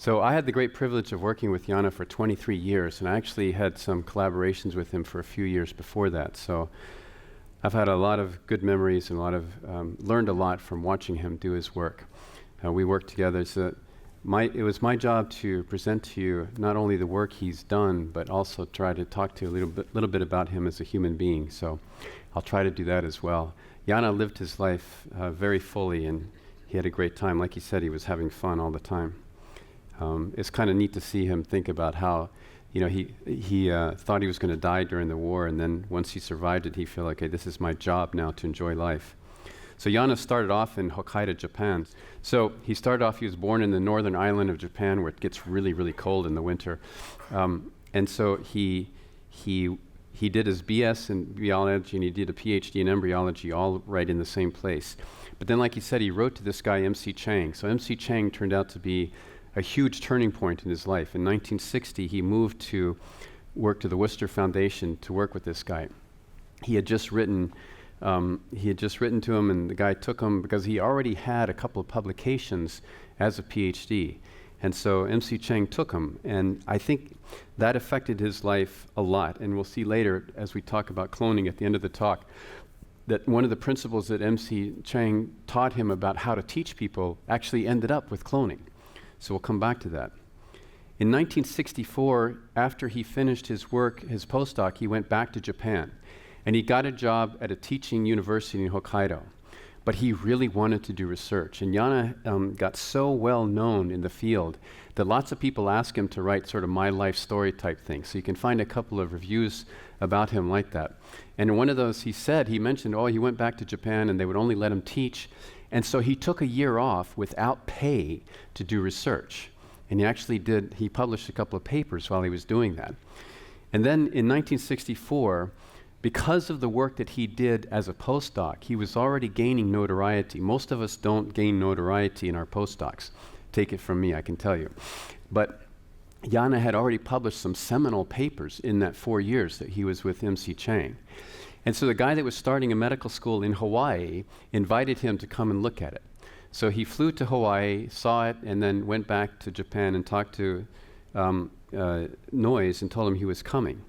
So I had the great privilege of working with Yana for 23 years, and I actually had some collaborations with him for a few years before that. So I've had a lot of good memories and learned a lot from watching him do his work. We worked together. So it was my job to present to you not only the work he's done, but also try to talk to you a little bit about him as a human being. So I'll try to do that as well. Yana lived his life very fully, and he had a great time. Like he said, he was having fun all the time. It's kind of neat to see him think about how, he thought he was going to die during the war, and then once he survived it, he felt like, okay, this is my job now to enjoy life. So Yana started off in Hokkaido, Japan. So he was born in the northern island of Japan where it gets really, really cold in the winter. And so he did his BS in biology and he did a PhD in embryology, all right in the same place. But then, like he said, he wrote to this guy, M.C. Chang. So M.C. Chang turned out to be a huge turning point in his life. In 1960, he moved to work to the Worcester Foundation to work with this guy. He had just written to him, and the guy took him because he already had a couple of publications as a PhD. And so M.C. Chang took him, and I think that affected his life a lot. And we'll see later, as we talk about cloning at the end of the talk, that one of the principles that M.C. Chang taught him about how to teach people actually ended up with cloning. So we'll come back to that. In 1964, after he finished his work, his postdoc, he went back to Japan. And he got a job at a teaching university in Hokkaido. But he really wanted to do research. And Yana got so well known in the field that lots of people asked him to write sort of my life story type thing. So you can find a couple of reviews about him like that. And in one of those, he mentioned, he went back to Japan and they would only let him teach. And so he took a year off without pay to do research. And he published a couple of papers while he was doing that. And then in 1964, because of the work that he did as a postdoc, he was already gaining notoriety. Most of us don't gain notoriety in our postdocs. Take it from me, I can tell you. But Yana had already published some seminal papers in that 4 years that he was with M.C. Chang. And so the guy that was starting a medical school in Hawaii invited him to come and look at it. So he flew to Hawaii, saw it, and then went back to Japan and talked to Noyes and told him he was coming.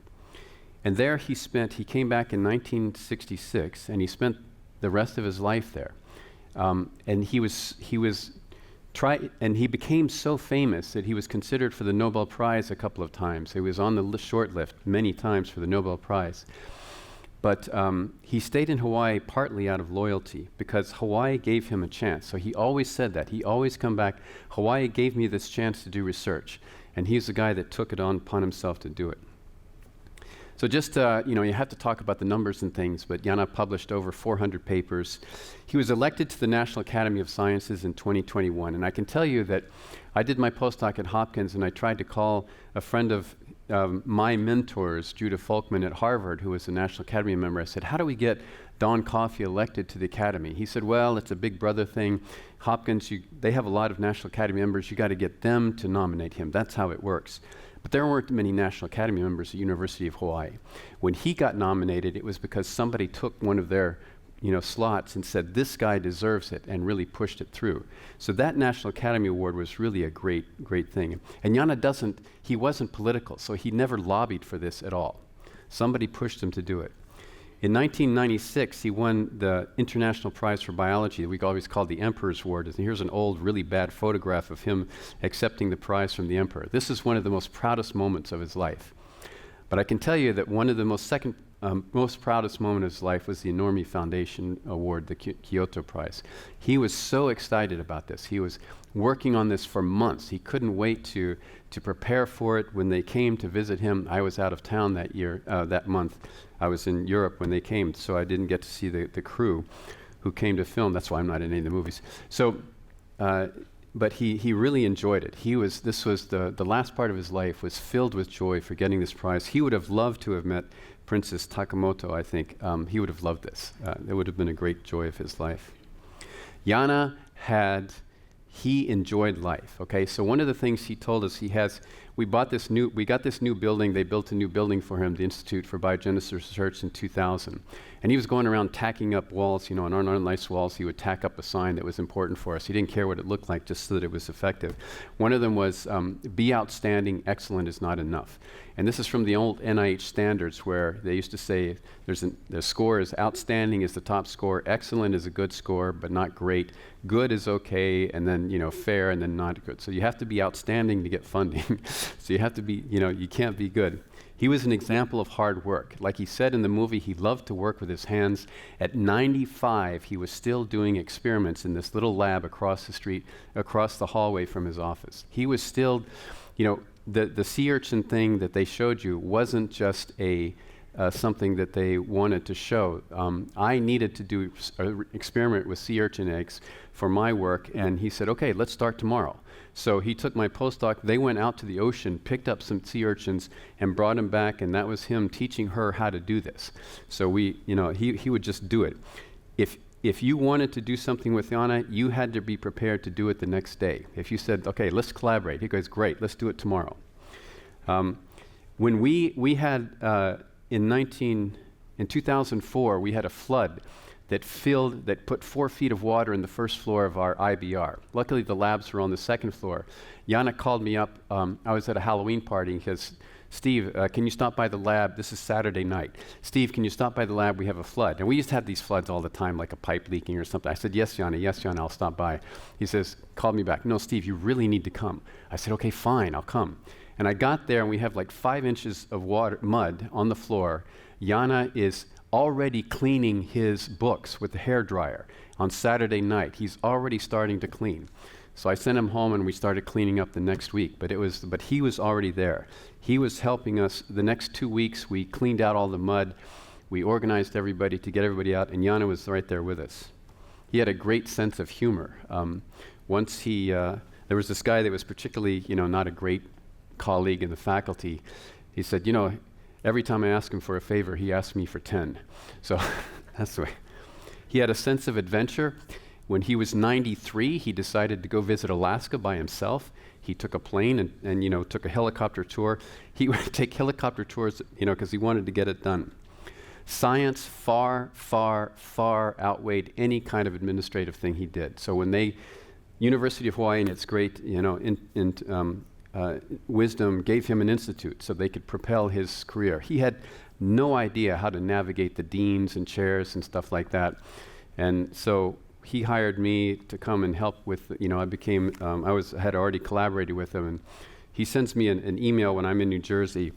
And there he came back in 1966, and he spent the rest of his life there. And he became so famous that he was considered for the Nobel Prize a couple of times. He was on the short list many times for the Nobel Prize. But he stayed in Hawaii partly out of loyalty because Hawaii gave him a chance. So he always said that. He always come back, Hawaii gave me this chance to do research. And he's the guy that took it upon himself to do it. So just, you have to talk about the numbers and things, but Yana published over 400 papers. He was elected to the National Academy of Sciences in 2021. And I can tell you that I did my postdoc at Hopkins, and I tried to call a friend of my mentors, Judah Folkman at Harvard, who was a National Academy member. I said, how do we get Don Coffey elected to the Academy? He said, well, it's a big brother thing. Hopkins, they have a lot of National Academy members. You got to get them to nominate him. That's how it works. But there weren't many National Academy members at University of Hawaii. When he got nominated, it was because somebody took one of their slots and said, this guy deserves it, and really pushed it through. So that National Academy Award was really a great, great thing. And Yana he wasn't political, so he never lobbied for this at all. Somebody pushed him to do it. In 1996, he won the International Prize for Biology that we always called the Emperor's Award. And here's an old, really bad photograph of him accepting the prize from the Emperor. This is one of the most proudest moments of his life. But I can tell you that one of the most proudest moment of his life was the Enormi Foundation Award, the Kyoto Prize. He was so excited about this. He was working on this for months. He couldn't wait to prepare for it. When they came to visit him, I was out of town that month. I was in Europe when they came, so I didn't get to see the crew who came to film. That's why I'm not in any of the movies. So, but he really enjoyed it. This was the last part of his life was filled with joy for getting this prize. He would have loved to have met Princess Takamoto, I think. He would have loved this. It would have been a great joy of his life. Yana he enjoyed life, okay? So one of the things he told us, we got this new building. They built a new building for him, the Institute for Biogenesis Research, in 2000. And he was going around tacking up walls, and on our nice walls, he would tack up a sign that was important for us. He didn't care what it looked like, just so that it was effective. One of them was, be outstanding, excellent is not enough. And this is from the old NIH standards, where they used to say the score is outstanding is the top score, excellent is a good score, but not great. Good is okay, and then, fair, and then not good. So you have to be outstanding to get funding. So you have to be, you can't be good. He was an example of hard work. Like he said in the movie, he loved to work with his hands. At 95, he was still doing experiments in this little lab across the street, across the hallway from his office. He was still, the sea urchin thing that they showed you wasn't just something that they wanted to show. I needed to do an experiment with sea urchin eggs for my work, and he said, okay, let's start tomorrow. So he took my postdoc, they went out to the ocean, picked up some sea urchins, and brought them back, and that was him teaching her how to do this. So he would just do it. If you wanted to do something with Yana, you had to be prepared to do it the next day. If you said, okay, let's collaborate, he goes, great, let's do it tomorrow. When we had, in 2004, we had a flood that put 4 feet of water in the first floor of our IBR. Luckily, the labs were on the second floor. Yana called me up. I was at a Halloween party. He says, Steve, can you stop by the lab? This is Saturday night. Steve, can you stop by the lab? We have a flood. And we used to have these floods all the time, like a pipe leaking or something. I said, yes, Yana, I'll stop by. He says, called me back. No, Steve, you really need to come. I said, okay, fine, I'll come. And I got there, and we have like 5 inches of mud on the floor. Yana is already cleaning his books with the hairdryer on Saturday night. He's already starting to clean. So I sent him home, and we started cleaning up the next week. But he was already there. He was helping us. The next 2 weeks, we cleaned out all the mud. We organized everybody to get everybody out, and Yana was right there with us. He had a great sense of humor. There was this guy that was particularly, not a great colleague in the faculty. He said, every time I ask him for a favor, he asks me for 10. So that's the way. He had a sense of adventure. When he was 93, he decided to go visit Alaska by himself. He took a plane and took a helicopter tour. He would take helicopter tours, because he wanted to get it done. Science far, far, far outweighed any kind of administrative thing he did. So when University of Hawai'i and its great, wisdom gave him an institute so they could propel his career. He had no idea how to navigate the deans and chairs and stuff like that. And so he hired me to come and help with, I had already collaborated with him, and he sends me an email when I'm in New Jersey.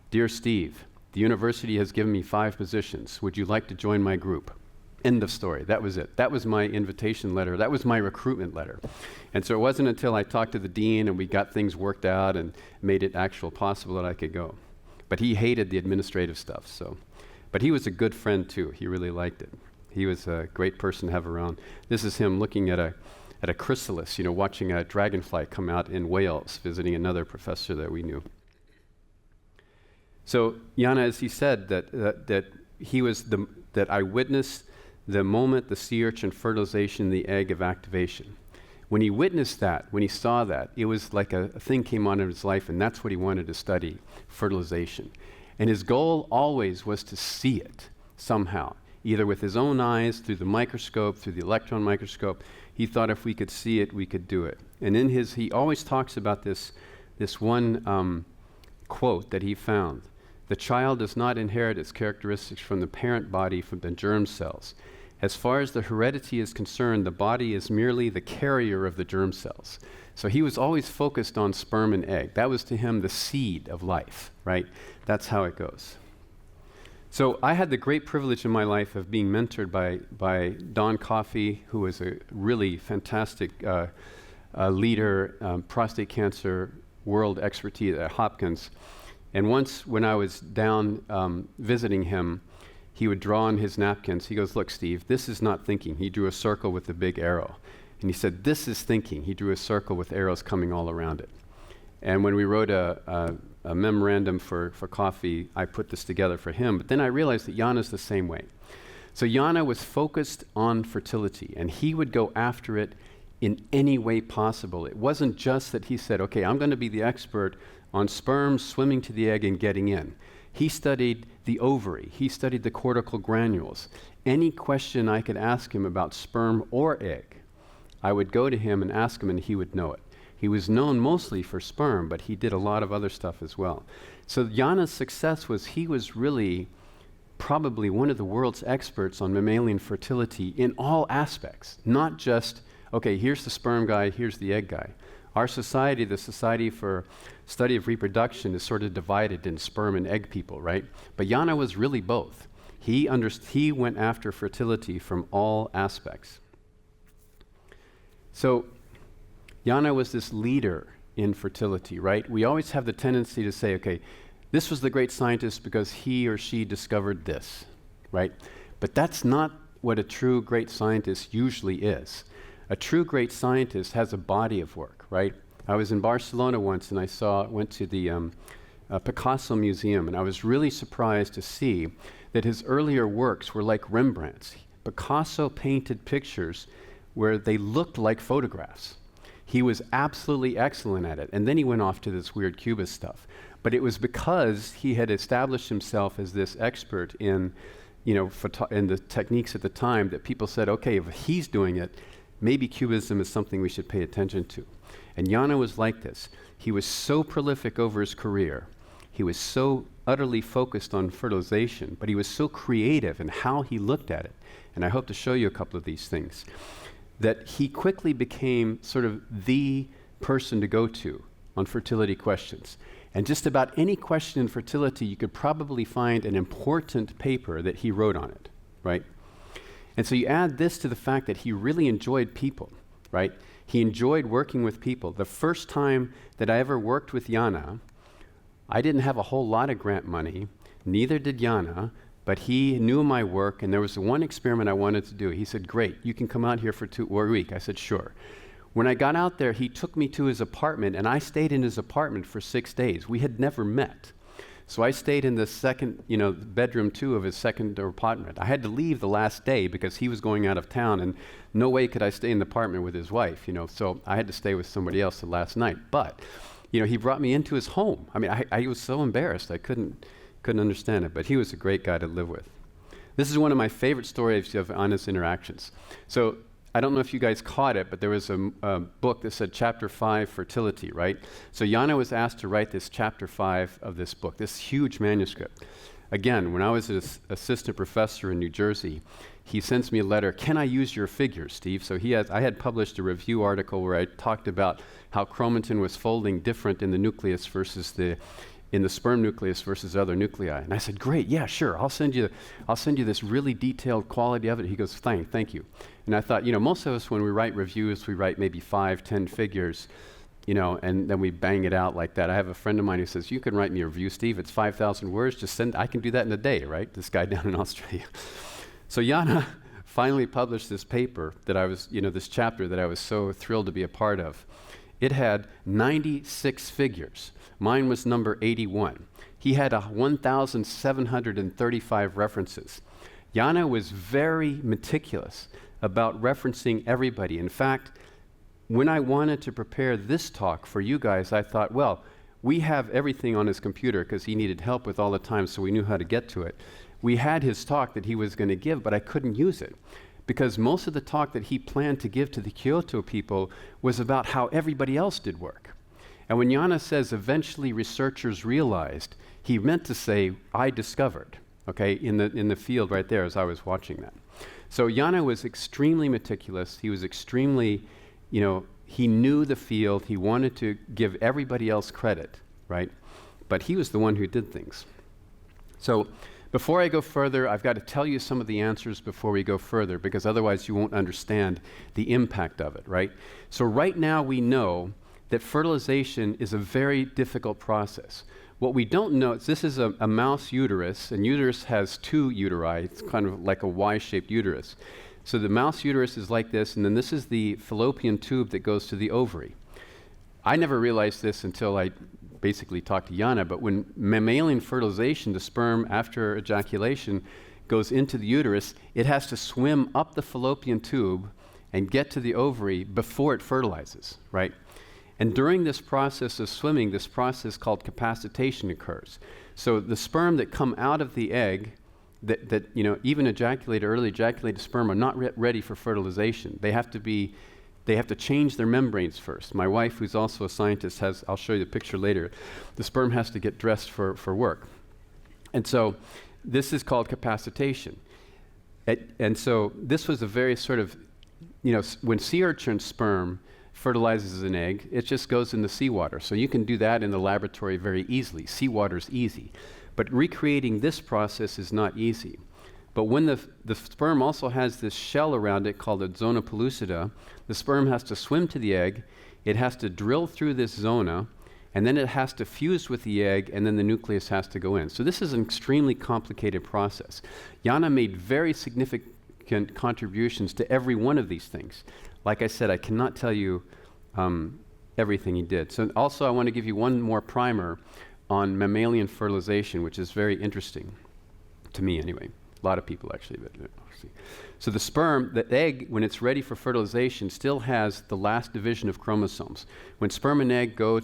Dear Steve, the university has given me 5 positions. Would you like to join my group? End of story. That was it. That was my invitation letter. That was my recruitment letter. And so it wasn't until I talked to the dean and we got things worked out and made it actual possible that I could go. But he hated the administrative stuff. But he was a good friend too. He really liked it. He was a great person to have around. This is him looking at a chrysalis, watching a dragonfly come out in Wales, visiting another professor that we knew. So Yana, as he said, that I witnessed the moment the sea urchin fertilization, the egg of activation. When he witnessed that, when he saw that, it was like a thing came on in his life, and that's what he wanted to study, fertilization. And his goal always was to see it somehow, either with his own eyes, through the microscope, through the electron microscope. He thought if we could see it, we could do it. And he always talks about this one quote that he found. The child does not inherit its characteristics from the parent body, from the germ cells. As far as the heredity is concerned, the body is merely the carrier of the germ cells. So he was always focused on sperm and egg. That was to him the seed of life, right? That's how it goes. So I had the great privilege in my life of being mentored by Don Coffey, who was a really fantastic leader, prostate cancer world expertise at Hopkins. And once when I was down visiting him, he would draw on his napkins. He goes, look, Steve, this is not thinking. He drew a circle with a big arrow. And he said, this is thinking. He drew a circle with arrows coming all around it. And when we wrote a memorandum for Coffey, I put this together for him. But then I realized that Yana's the same way. So Yana was focused on fertility, and he would go after it in any way possible. It wasn't just that he said, okay, I'm going to be the expert on sperm swimming to the egg and getting in. He studied the ovary. He studied the cortical granules. Any question I could ask him about sperm or egg, I would go to him and ask him, and he would know it. He was known mostly for sperm, but he did a lot of other stuff as well. So Yana's success was he was really probably one of the world's experts on mammalian fertility in all aspects, not just, okay, here's the sperm guy, here's the egg guy. Our society, the Society for Study of Reproduction, is sort of divided in sperm and egg people, right? But Yana was really both. He went after fertility from all aspects. So Yana was this leader in fertility, right? We always have the tendency to say, okay, this was the great scientist because he or she discovered this, right? But that's not what a true great scientist usually is. A true great scientist has a body of work, right? I was in Barcelona once and went to the Picasso Museum, and I was really surprised to see that his earlier works were like Rembrandt's. Picasso painted pictures where they looked like photographs. He was absolutely excellent at it, and then he went off to this weird Cubist stuff. But it was because he had established himself as this expert in, in the techniques at the time that people said, okay, if he's doing it, maybe Cubism is something we should pay attention to. And Yana was like this. He was so prolific over his career. He was so utterly focused on fertilization, but he was so creative in how he looked at it. And I hope to show you a couple of these things. That he quickly became sort of the person to go to on fertility questions. And just about any question in fertility, you could probably find an important paper that he wrote on it, right? And so you add this to the fact that he really enjoyed people, right? He enjoyed working with people. The first time that I ever worked with Yana, I didn't have a whole lot of grant money, neither did Yana, but he knew my work, and there was one experiment I wanted to do. He said, great, you can come out here for a week. I said, sure. When I got out there, he took me to his apartment, and I stayed in his apartment for 6 days. We had never met. So I stayed in the second, bedroom 2 of his second apartment. I had to leave the last day because he was going out of town, and no way could I stay in the apartment with his wife, so I had to stay with somebody else the last night. But, he brought me into his home. I mean, I was so embarrassed. I couldn't understand it, but he was a great guy to live with. This is one of my favorite stories of honest interactions. So I don't know if you guys caught it, but there was a book that said Chapter 5, Fertility, right? So Yana was asked to write this Chapter 5 of this book, this huge manuscript. Again, when I was an assistant professor in New Jersey, he sends me a letter, can I use your figures, Steve? So I had published a review article where I talked about how chromatin was folding different in the nucleus versus in the sperm nucleus versus other nuclei. And I said, great, yeah, sure, I'll send you this really detailed quality of it. He goes, thank you. And I thought, most of us when we write reviews, we write maybe 5, 10 figures, and then we bang it out like that. I have a friend of mine who says, you can write me a review, Steve, it's 5,000 words, just send, I can do that in a day, right? This guy down in Australia. So Yana finally published this paper that I was, this chapter that I was so thrilled to be a part of. It had 96 figures. Mine was number 81. He had 1,735 references. Yana was very meticulous about referencing everybody. In fact, when I wanted to prepare this talk for you guys, I thought, well, we have everything on his computer because he needed help with all the time, so we knew how to get to it. We had his talk that he was going to give, but I couldn't use it because most of the talk that he planned to give to the Kyoto people was about how everybody else did work. And when Yana says eventually researchers realized, he meant to say, I discovered, okay, in the field right there as I was watching that. So Yana was extremely meticulous. He was extremely, he knew the field. He wanted to give everybody else credit, right? But he was the one who did things. So before I go further, I've got to tell you some of the answers before we go further, because otherwise you won't understand the impact of it, right? So right now we know that fertilization is a very difficult process. What we don't know is this is a mouse uterus, and uterus has 2 uteri. It's kind of like a Y-shaped uterus. So the mouse uterus is like this, and then this is the fallopian tube that goes to the ovary. I never realized this until I basically talked to Yana, but when mammalian fertilization, the sperm after ejaculation goes into the uterus, it has to swim up the fallopian tube and get to the ovary before it fertilizes, right? And during this process of swimming, this process called capacitation occurs. So the sperm that come out of the egg, that even early ejaculated sperm are not ready for fertilization. They have to change their membranes first. My wife, who's also a scientist, I'll show you the picture later. The sperm has to get dressed for work. And so this is called capacitation. And so this was a very sort of, when sea urchin sperm fertilizes an egg, it just goes in the seawater. So you can do that in the laboratory very easily. Seawater's easy. But recreating this process is not easy. But when the sperm also has this shell around it called a zona pellucida, the sperm has to swim to the egg, it has to drill through this zona, and then it has to fuse with the egg, and then the nucleus has to go in. So this is an extremely complicated process. Yana made very significant contributions to every one of these things. Like I said, I cannot tell you everything he did. So also I want to give you one more primer on mammalian fertilization, which is very interesting to me anyway. A lot of people actually. But, so the egg, when it's ready for fertilization, still has the last division of chromosomes. When sperm and egg go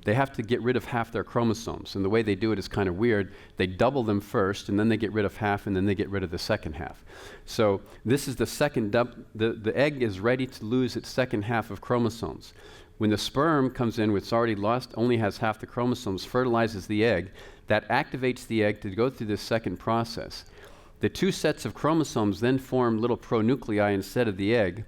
they have to get rid of half their chromosomes. And the way they do it is kind of weird. They double them first, and then they get rid of half, and then they get rid of the second half. So this is the second, the egg is ready to lose its second half of chromosomes. When the sperm comes in, which is already lost, only has half the chromosomes, fertilizes the egg, that activates the egg to go through this second process. The two sets of chromosomes then form little pronuclei instead of the egg,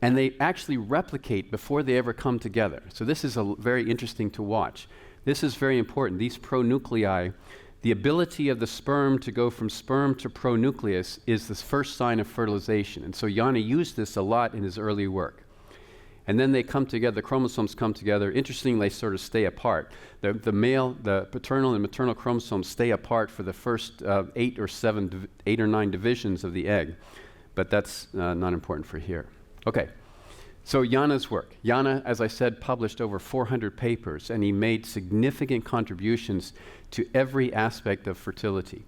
and they actually replicate before they ever come together. So this is very interesting to watch. This is very important. These pronuclei, the ability of the sperm to go from sperm to pronucleus is the first sign of fertilization. And so Yana used this a lot in his early work. And then they come together, the chromosomes come together. Interestingly, they sort of stay apart. The paternal and maternal chromosomes stay apart for the first 8 or 9 divisions of the egg. But that's not important for here. Okay, so Yana's work. Yana, as I said, published over 400 papers, and he made significant contributions to every aspect of fertility.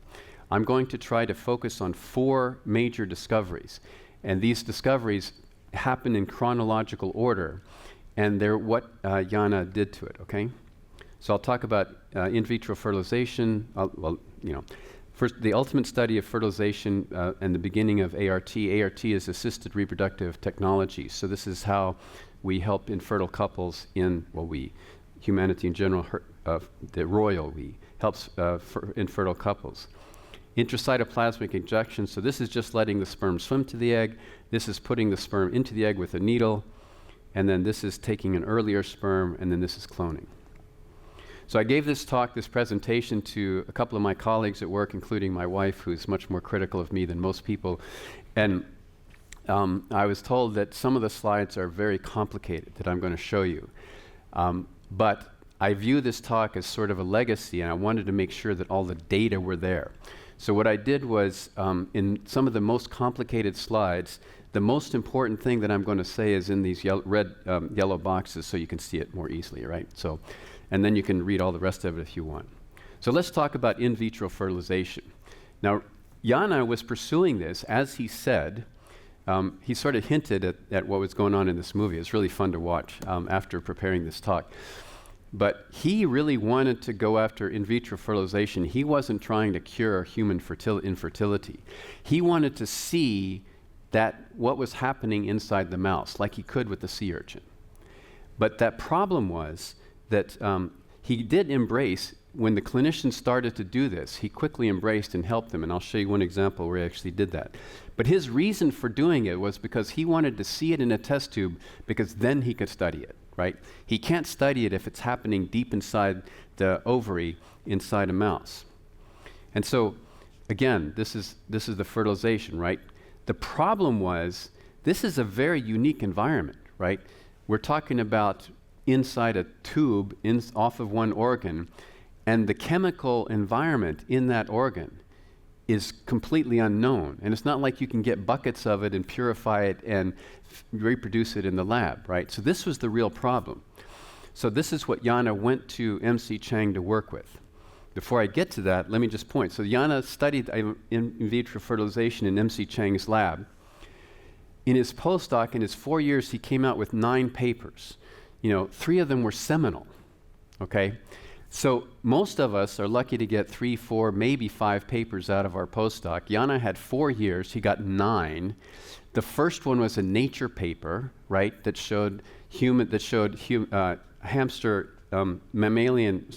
I'm going to try to focus on 4 major discoveries. And these discoveries happen in chronological order, and they're what Yana did to it, okay? So I'll talk about in vitro fertilization, first, the ultimate study of fertilization and the beginning of ART. ART is assisted reproductive technology. So this is how we help infertile couples humanity in general, the royal we, helps infertile couples. Intracytoplasmic injection, so this is just letting the sperm swim to the egg. This is putting the sperm into the egg with a needle. And then this is taking an earlier sperm, and then this is cloning. So I gave this presentation to a couple of my colleagues at work, including my wife, who's much more critical of me than most people. And I was told that some of the slides are very complicated that I'm going to show you. But I view this talk as sort of a legacy, and I wanted to make sure that all the data were there. So what I did was, in some of the most complicated slides, the most important thing that I'm going to say is in these yellow boxes, so you can see it more easily, right? So, and then you can read all the rest of it if you want. So let's talk about in vitro fertilization. Now, Yana was pursuing this, as he said. He sort of hinted at what was going on in this movie. It's really fun to watch after preparing this talk. But he really wanted to go after in vitro fertilization. He wasn't trying to cure human infertility. He wanted to see what was happening inside the mouse, like he could with the sea urchin. But that problem was that he did embrace, when the clinicians started to do this, he quickly embraced and helped them. And I'll show you one example where he actually did that. But his reason for doing it was because he wanted to see it in a test tube, because then he could study it. Right? He can't study it if it's happening deep inside the ovary, inside a mouse. And so, again, this is the fertilization, right? The problem was, this is a very unique environment, right? We're talking about inside a tube, off of one organ, and the chemical environment in that organ is completely unknown. And it's not like you can get buckets of it and purify it and reproduce it in the lab, right? So this was the real problem. So this is what Yana went to M.C. Chang to work with. Before I get to that, let me just point. So Yana studied in vitro fertilization in M.C. Chang's lab. In his postdoc, in his 4 years, he came out with 9 papers. 3 of them were seminal, okay? So most of us are lucky to get 3, 4, maybe 5 papers out of our postdoc. Yana had 4 years, he got 9. The first one was a Nature paper, right, that showed hamster rodent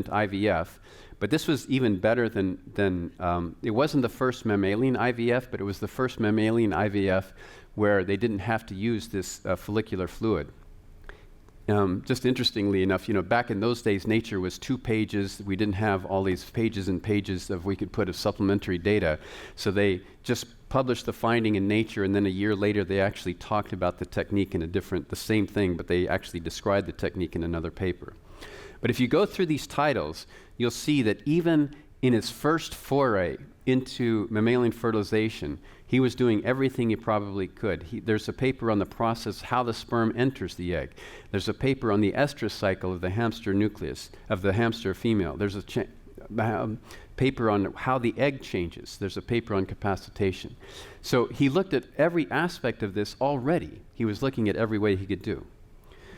IVF. But this was even better than it wasn't the first mammalian IVF, but it was the first mammalian IVF where they didn't have to use this follicular fluid. Just interestingly enough, back in those days, Nature was 2 pages. We didn't have all these pages and pages we could put of supplementary data. So they just published the finding in Nature, and then a year later, they actually talked about the technique in the same thing, but they actually described the technique in another paper. But if you go through these titles, you'll see that even in his first foray into mammalian fertilization, he was doing everything he probably could. There's a paper on the process, how the sperm enters the egg. There's a paper on the estrous cycle of the hamster nucleus, of the hamster female. There's a paper on how the egg changes. There's a paper on capacitation. So he looked at every aspect of this already. He was looking at every way he could do.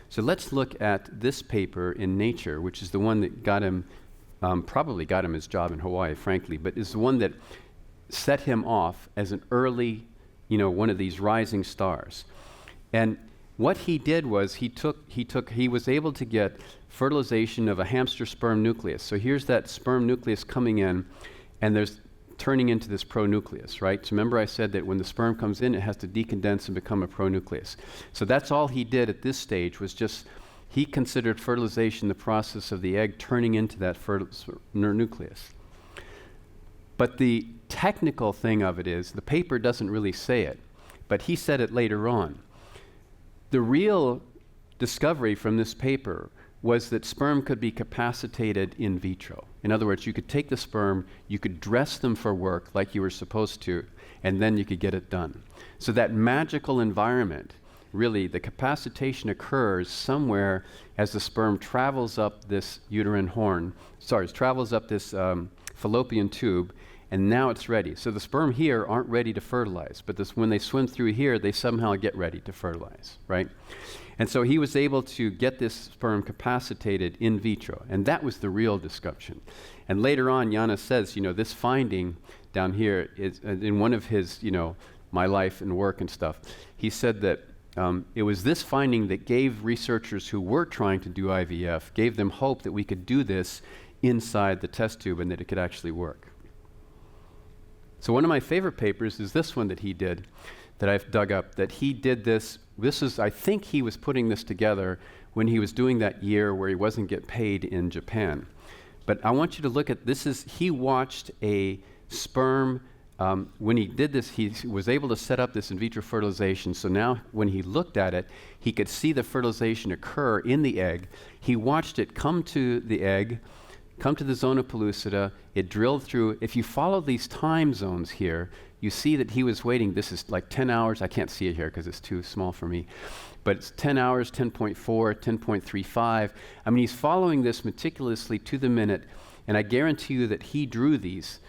So let's look at this paper in Nature, which is the one that got him, probably got him his job in Hawaii, frankly, but is the one that set him off as an early, one of these rising stars. And what he did was he was able to get fertilization of a hamster sperm nucleus. So here's that sperm nucleus coming in, and there's turning into this pronucleus, right? So remember I said that when the sperm comes in, it has to decondense and become a pronucleus. So that's all he did at this stage, was just, he considered fertilization the process of the egg turning into that nucleus. But the technical thing of it is, the paper doesn't really say it, but he said it later on. The real discovery from this paper was that sperm could be capacitated in vitro. In other words, you could take the sperm, you could dress them for work like you were supposed to, and then you could get it done. So that magical environment, really, the capacitation occurs somewhere as the sperm travels up this travels up this fallopian tube, and now it's ready. So the sperm here aren't ready to fertilize, but when they swim through here, they somehow get ready to fertilize, right? And so he was able to get this sperm capacitated in vitro, and that was the real discovery. And later on, Yana says, this finding down here is in one of his, my life and work and stuff. He said that it was this finding that gave researchers who were trying to do IVF, gave them hope that we could do this inside the test tube and that it could actually work. So one of my favorite papers is this one that he did, that I've dug up, that he did this. This is, I think he was putting this together when he was doing that year where he wasn't getting paid in Japan. But I want you to look at, he watched a sperm, when he did this, he was able to set up this in vitro fertilization. So now when he looked at it, he could see the fertilization occur in the egg. He watched it come to the egg, come to the zone of pellucida, it drilled through. If you follow these time zones here, you see that he was waiting. This is like 10 hours. I can't see it here because it's too small for me. But it's 10 hours, 10.4, 10.35. I mean, he's following this meticulously to the minute, and I guarantee you that he drew these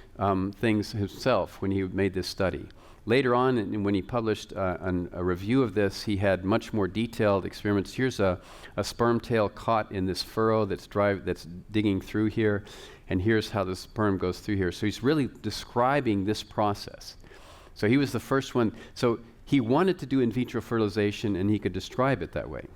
things himself when he made this study. Later on, and when he published a review of this, he had much more detailed experiments. Here's a sperm tail caught in this furrow that's digging through here, and here's how the sperm goes through here. So he's really describing this process. So he was the first one. So he wanted to do in vitro fertilization, and he could describe it that way.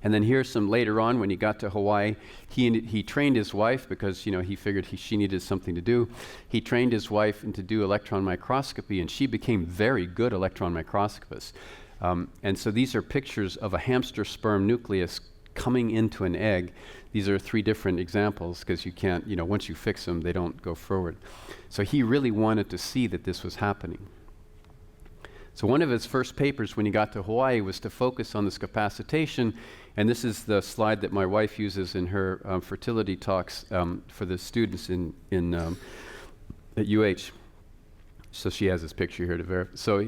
And then here's some later on when he got to Hawaii. He trained his wife because he figured she needed something to do. He trained his wife to do electron microscopy, and she became very good electron microscopist. And so these are pictures of a hamster sperm nucleus coming into an egg. These are 3 different examples because you can't, once you fix them, they don't go forward. So he really wanted to see that this was happening. So one of his first papers when he got to Hawaii was to focus on this capacitation, and this is the slide that my wife uses in her fertility talks for the students at UH. So she has this picture here to verify. So,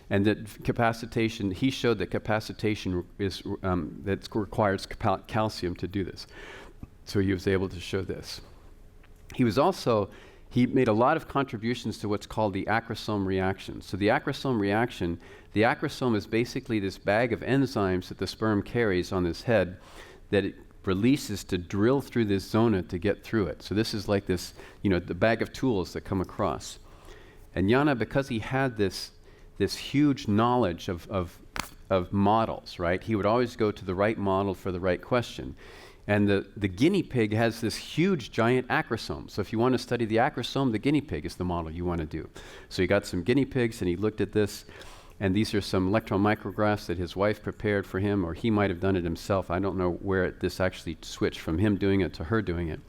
and that capacitation, he showed that capacitation is that requires calcium to do this. So he was able to show this. He made a lot of contributions to what's called the acrosome reaction. So the acrosome reaction, the acrosome is basically this bag of enzymes that the sperm carries on its head that it releases to drill through this zona to get through it. So this is like this, the bag of tools that come across. And Yana, because he had this huge knowledge of models, right? He would always go to the right model for the right question. And the guinea pig has this huge giant acrosome. So if you want to study the acrosome, the guinea pig is the model you want to do. So he got some guinea pigs and he looked at this, and these are some electron micrographs that his wife prepared for him, or he might have done it himself. I don't know where this actually switched from him doing it to her doing it.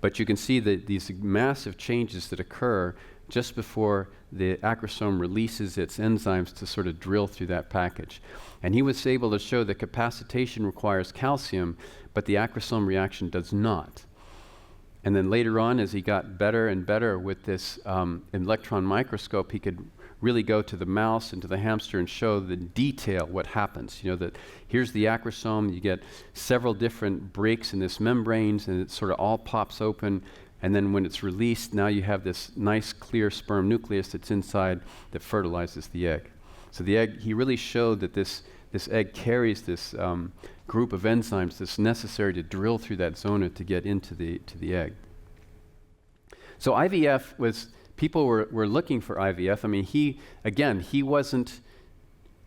But you can see that these massive changes that occur just before the acrosome releases its enzymes to sort of drill through that package. And he was able to show that capacitation requires calcium, but the acrosome reaction does not. And then later on, as he got better and better with this electron microscope, he could really go to the mouse and to the hamster and show the detail what happens. That here's the acrosome, you get several different breaks in this membranes, and it sort of all pops open. And then when it's released, now you have this nice clear sperm nucleus that's inside that fertilizes the egg. So the egg, he really showed that this egg carries this group of enzymes that's necessary to drill through that zona to get into the egg. So IVF was, people were looking for IVF. I mean, he wasn't,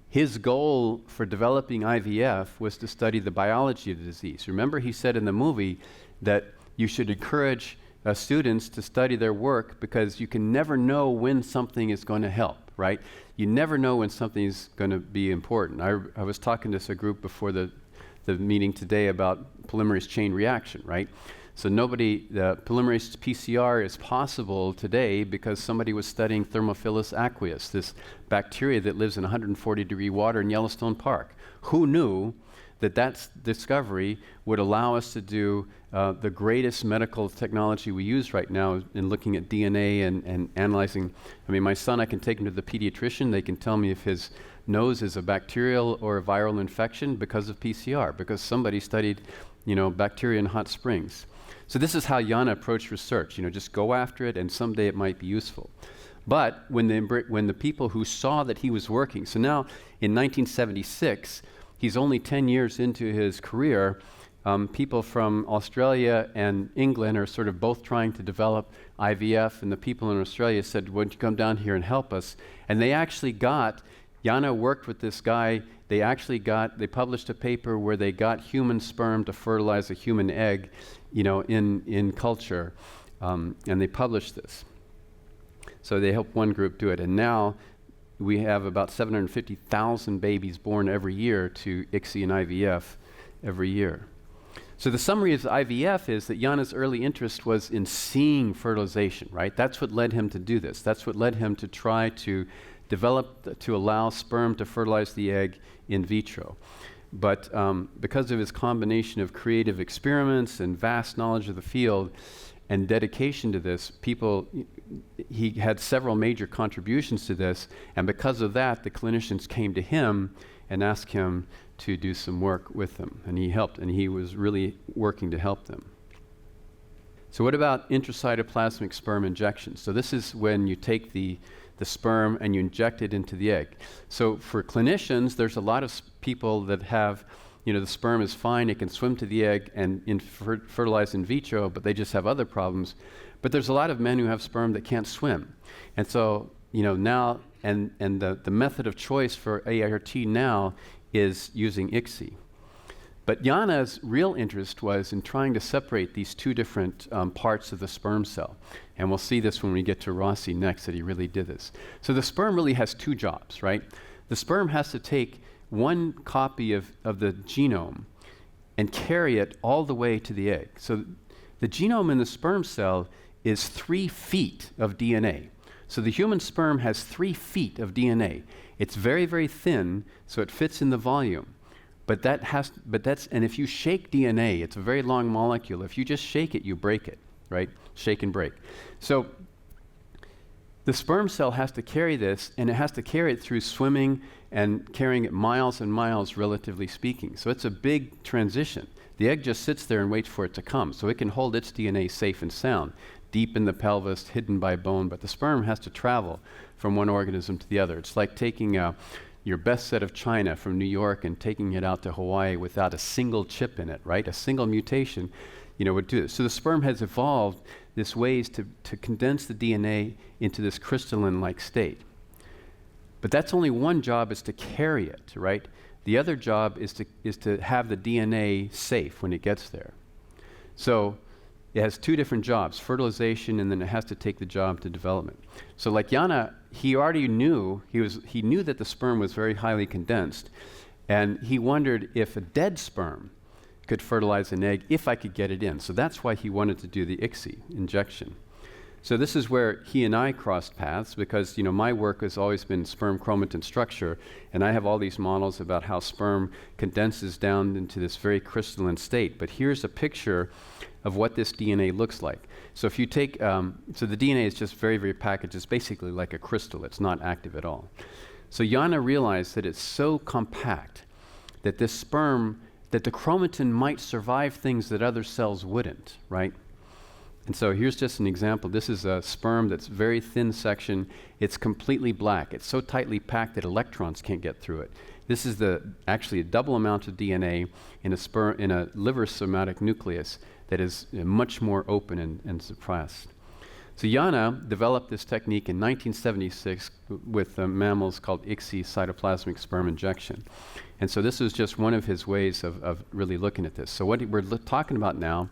his goal for developing IVF was to study the biology of the disease. Remember, he said in the movie that you should encourage students to study their work because you can never know when something is going to help, right? You never know when something is going to be important. I was talking to a group before the meeting today about polymerase chain reaction, right? So the polymerase PCR is possible today because somebody was studying Thermophilus aqueous, this bacteria that lives in 140-degree water in Yellowstone Park. Who knew that discovery would allow us to do the greatest medical technology we use right now in looking at DNA and analyzing. I mean, my son, I can take him to the pediatrician. They can tell me if his nose is a bacterial or a viral infection because of PCR, because somebody studied, bacteria in hot springs. So this is how Yana approached research. Just go after it, and someday it might be useful. But when the people who saw that he was working, so now in 1976, he's only 10 years into his career. People from Australia and England are sort of both trying to develop IVF, and the people in Australia said, "Why don't you come down here and help us?" And they actually Yana worked with this guy. They published a paper where they got human sperm to fertilize a human egg, in culture, and they published this. So they helped one group do it, and now we have about 750,000 babies born every year to ICSI and IVF every year. So the summary of IVF is that Yana's early interest was in seeing fertilization, right? That's what led him to do this. That's what led him to try to develop, to allow sperm to fertilize the egg in vitro. But because of his combination of creative experiments and vast knowledge of the field and dedication to this, he had several major contributions to this, and because of that, the clinicians came to him and asked him to do some work with them, and he helped, and he was really working to help them. So what about intracytoplasmic sperm injections? So this is when you take the sperm and you inject it into the egg. So for clinicians, there's a lot of people that have, the sperm is fine, it can swim to the egg and fertilize in vitro, but they just have other problems. But there's a lot of men who have sperm that can't swim. And so, now, and the method of choice for ART now is using ICSI. But Yana's real interest was in trying to separate these two different parts of the sperm cell. And we'll see this when we get to Rossi next, that he really did this. So the sperm really has two jobs, right? The sperm has to take one copy of the genome and carry it all the way to the egg. So the genome in the sperm cell is 3 feet of DNA. So the human sperm has 3 feet of DNA. It's very, very thin, so it fits in the volume. And if you shake DNA, it's a very long molecule. If you just shake it, you break it, right? Shake and break. So the sperm cell has to carry this, and it has to carry it through swimming and carrying it miles and miles, relatively speaking. So it's a big transition. The egg just sits there and waits for it to come, so it can hold its DNA safe and sound, deep in the pelvis, hidden by bone, but the sperm has to travel from one organism to the other. It's like taking your best set of china from New York and taking it out to Hawaii without a single chip in it, right? A single mutation, would do this. So the sperm has evolved this ways to condense the DNA into this crystalline-like state. But that's only one job, is to carry it, right? The other job is to have the DNA safe when it gets there. So it has two different jobs, fertilization, and then it has to take the job to development. So like Yana, he already knew, he knew that the sperm was very highly condensed, and he wondered if a dead sperm could fertilize an egg if I could get it in. So that's why he wanted to do the ICSI injection. So this is where he and I crossed paths, because my work has always been sperm chromatin structure, and I have all these models about how sperm condenses down into this very crystalline state. But here's a picture of what this DNA looks like. So if you take, so the DNA is just very, very packaged. It's basically like a crystal. It's not active at all. So Yana realized that it's so compact that this sperm, that the chromatin might survive things that other cells wouldn't, right? And so here's just an example. This is a sperm that's very thin section. It's completely black. It's so tightly packed that electrons can't get through it. This is actually a double amount of DNA in a liver somatic nucleus that is much more open and suppressed. So Yana developed this technique in 1976 with mammals called ICSI, cytoplasmic sperm injection. And so this was just one of his ways of really looking at this. So what we're talking about now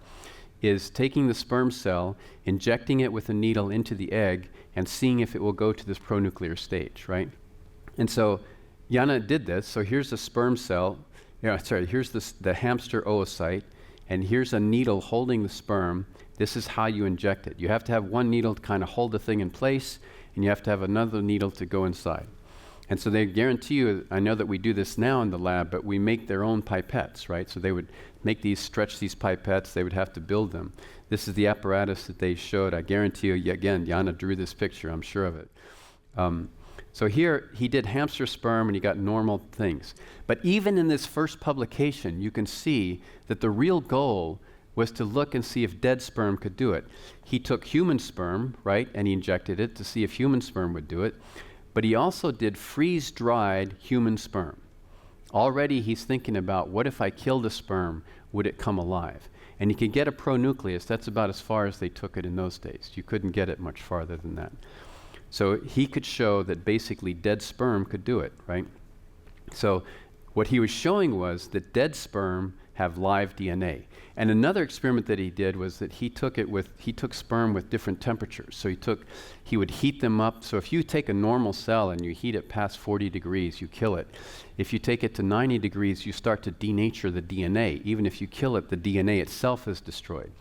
is taking the sperm cell, injecting it with a needle into the egg, and seeing if it will go to this pronuclear stage, right? And so Yana did this. So here's the sperm cell, here's the hamster oocyte, and here's a needle holding the sperm. This is how you inject it. You have to have one needle to kind of hold the thing in place, and you have to have another needle to go inside. And so they guarantee you, I know that we do this now in the lab, but we make their own pipettes, right? So they would stretch these pipettes, they would have to build them. This is the apparatus that they showed. I guarantee you, again, Yana drew this picture, I'm sure of it. So here, he did hamster sperm and he got normal things. But even in this first publication, you can see that the real goal was to look and see if dead sperm could do it. He took human sperm, right, and he injected it to see if human sperm would do it. But he also did freeze-dried human sperm. Already he's thinking about, what if I killed a sperm, would it come alive? And you could get a pronucleus. That's about as far as they took it in those days. You couldn't get it much farther than that. So he could show that basically dead sperm could do it, right? So what he was showing was that dead sperm have live DNA. And another experiment that he did was that he took sperm with different temperatures. So he would heat them up. So if you take a normal cell and you heat it past 40 degrees, you kill it. If you take it to 90 degrees, you start to denature the DNA. Even if you kill it, the DNA itself is destroyed.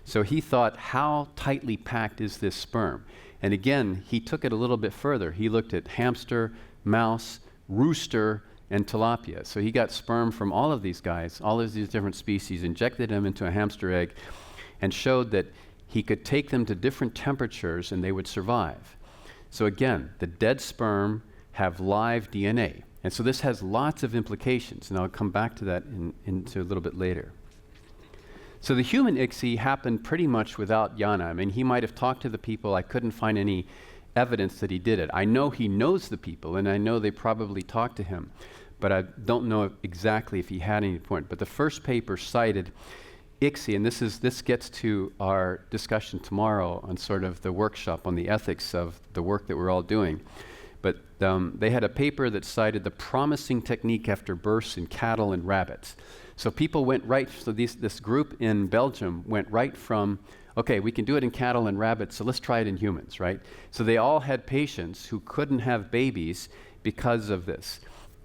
So he thought, how tightly packed is this sperm? And again, he took it a little bit further. He looked at hamster, mouse, rooster, and tilapia. So he got sperm from all of these guys, all of these different species, injected them into a hamster egg, and showed that he could take them to different temperatures and they would survive. So again, the dead sperm have live DNA. And so this has lots of implications, and I'll come back to that into a little bit later. So the human ICSI happened pretty much without Yana. I mean, he might have talked to the people. I couldn't find any evidence that he did it. I know he knows the people, and I know they probably talked to him, but I don't know exactly if he had any point. But the first paper cited ICSI, and this gets to our discussion tomorrow on sort of the workshop on the ethics of the work that we're all doing. But they had a paper that cited the promising technique after births in cattle and rabbits. So people went right, so this group in Belgium went right from, okay, we can do it in cattle and rabbits, so let's try it in humans, right? So they all had patients who couldn't have babies because of this.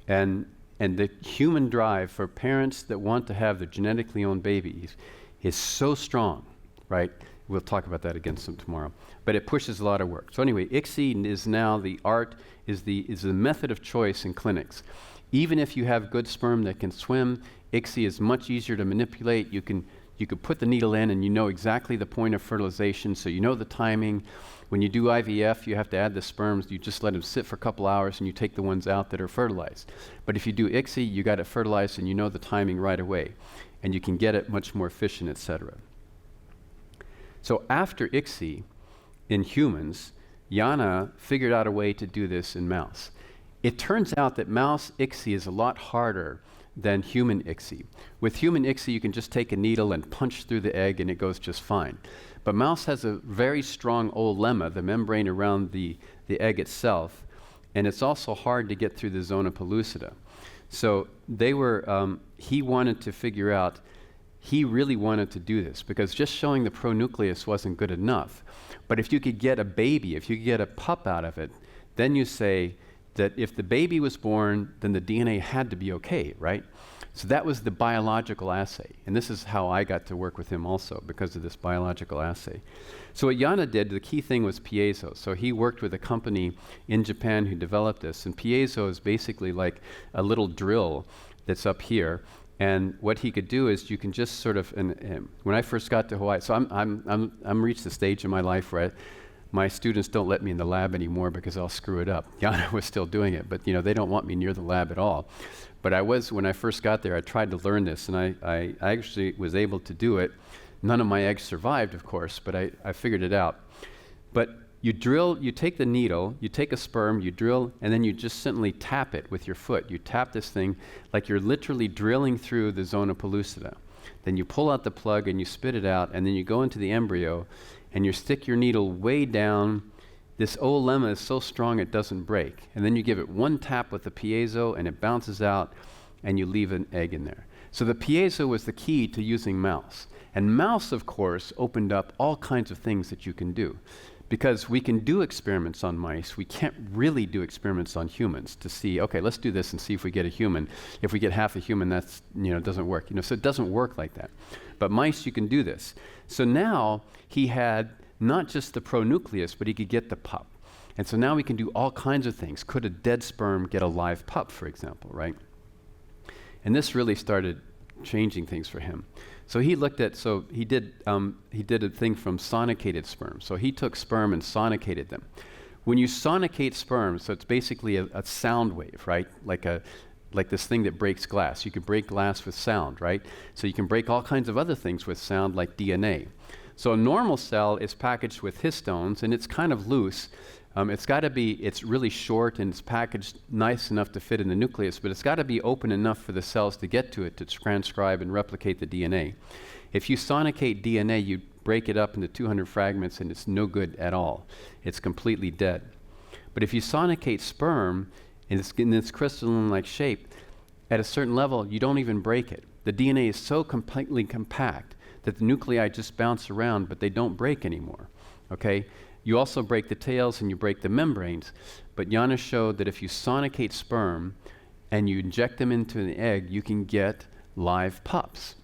And the human drive for parents that want to have their genetically owned babies is so strong, right? We'll talk about that again some tomorrow. But it pushes a lot of work. So anyway, ICSI is now is the method of choice in clinics. Even if you have good sperm that can swim, ICSI is much easier to manipulate. You could put the needle in and you know exactly the point of fertilization, so you know the timing. When you do IVF, you have to add the sperms. You just let them sit for a couple hours and you take the ones out that are fertilized. But if you do ICSI, you got it fertilized and you know the timing right away. And you can get it much more efficient, etc. So after ICSI in humans, Yana figured out a way to do this in mouse. It turns out that mouse ICSI is a lot harder than human ICSI. With human ICSI, you can just take a needle and punch through the egg and it goes just fine. But mouse has a very strong olemma, the membrane around the egg itself, and it's also hard to get through the zona pellucida. So he wanted to figure out, he really wanted to do this because just showing the pronucleus wasn't good enough. But if you could get a baby, if you could get a pup out of it, then you say that if the baby was born, then the DNA had to be okay, right? So that was the biological assay. And this is how I got to work with him also, because of this biological assay. So what Yana did, the key thing was piezo. So he worked with a company in Japan who developed this. And piezo is basically like a little drill that's up here. And what he could do is you can just sort of, when I first got to Hawaii, so I'm reached the stage in my life where my students don't let me in the lab anymore because I'll screw it up. Yana was still doing it, but they don't want me near the lab at all. But when I first got there, I tried to learn this, and I actually was able to do it. None of my eggs survived, of course, but I figured it out. But you take the needle, you take a sperm, you drill, and then you just simply tap it with your foot. You tap this thing like you're literally drilling through the zona pellucida. Then you pull out the plug and you spit it out, and then you go into the embryo, and you stick your needle way down. This olemma is so strong it doesn't break. And then you give it one tap with the piezo and it bounces out and you leave an egg in there. So the piezo was the key to using mouse. And mouse, of course, opened up all kinds of things that you can do. Because we can do experiments on mice, we can't really do experiments on humans to see, okay, let's do this and see if we get a human. If we get half a human, that's, doesn't work. So it doesn't work like that. But mice, you can do this. So now he had not just the pronucleus, but he could get the pup. And so now we can do all kinds of things. Could a dead sperm get a live pup, for example, right? And this really started changing things for him. So he did a thing from sonicated sperm. So he took sperm and sonicated them. When you sonicate sperm, so it's basically a sound wave, right? Like this thing that breaks glass. You can break glass with sound, right? So you can break all kinds of other things with sound, like DNA. So a normal cell is packaged with histones, and it's kind of loose. It's really short, and it's packaged nice enough to fit in the nucleus, but it's got to be open enough for the cells to get to it to transcribe and replicate the DNA. If you sonicate DNA, you break it up into 200 fragments, and it's no good at all. It's completely dead. But if you sonicate sperm, in its crystalline-like shape, at a certain level, you don't even break it. The DNA is so completely compact that the nuclei just bounce around, but they don't break anymore, okay? You also break the tails and you break the membranes, but Yana showed that if you sonicate sperm and you inject them into an egg, you can get live pups.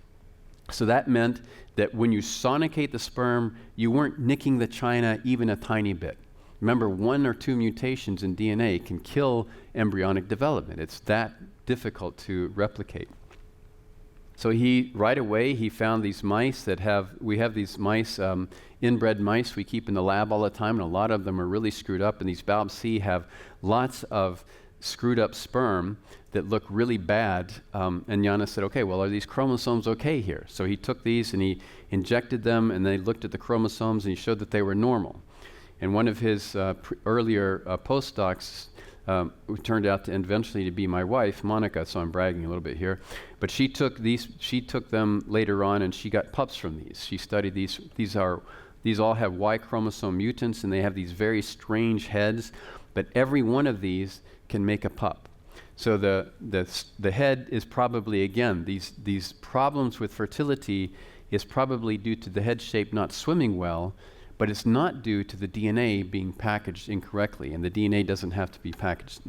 So that meant that when you sonicate the sperm, you weren't nicking the china even a tiny bit. Remember, 1 or 2 mutations in DNA can kill embryonic development. It's that difficult to replicate. So right away, he found these mice we have these mice, inbred mice we keep in the lab all the time, and a lot of them are really screwed up, and these BALB-C have lots of screwed up sperm that look really bad. And Yana said, okay, well, are these chromosomes okay here? So he took these and he injected them, and they looked at the chromosomes, and he showed that they were normal. And one of his earlier postdocs, who turned out to eventually to be my wife, Monica, so I'm bragging a little bit here, but she took them later on, and she got pups from these. She studied these. These all have Y chromosome mutants, and they have these very strange heads, but every one of these can make a pup. So the head is probably, again, these problems with fertility is probably due to the head shape not swimming well, but it's not due to the DNA being packaged incorrectly, and the DNA doesn't have to be packaged.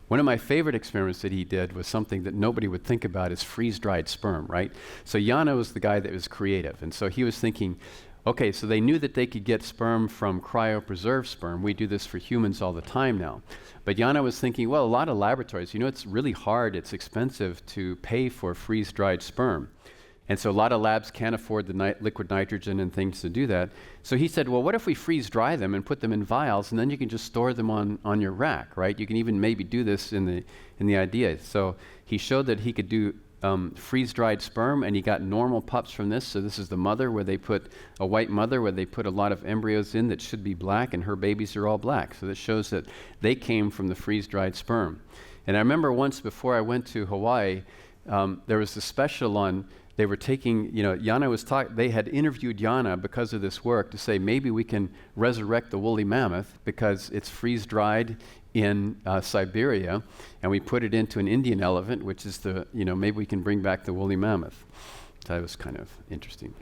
One of my favorite experiments that he did was something that nobody would think about, is freeze-dried sperm, right? So Yana was the guy that was creative, and so he was thinking, okay, so they knew that they could get sperm from cryopreserved sperm. We do this for humans all the time now. But Yana was thinking, well, a lot of laboratories, it's really hard, it's expensive to pay for freeze-dried sperm. And so a lot of labs can't afford the liquid nitrogen and things to do that. So he said, well, what if we freeze dry them and put them in vials, and then you can just store them on your rack, right? You can even maybe do this in the idea. So he showed that he could do freeze-dried sperm, and he got normal pups from this. So this is the mother, where they put a white mother, where they put a lot of embryos in that should be black, and her babies are all black. So this shows that they came from the freeze-dried sperm. And I remember once before I went to Hawaii, there was a special on, they were taking, Yana was they had interviewed Yana because of this work to say maybe we can resurrect the woolly mammoth because it's freeze-dried in Siberia, and we put it into an Indian elephant, which is maybe we can bring back the woolly mammoth. So that was kind of interesting.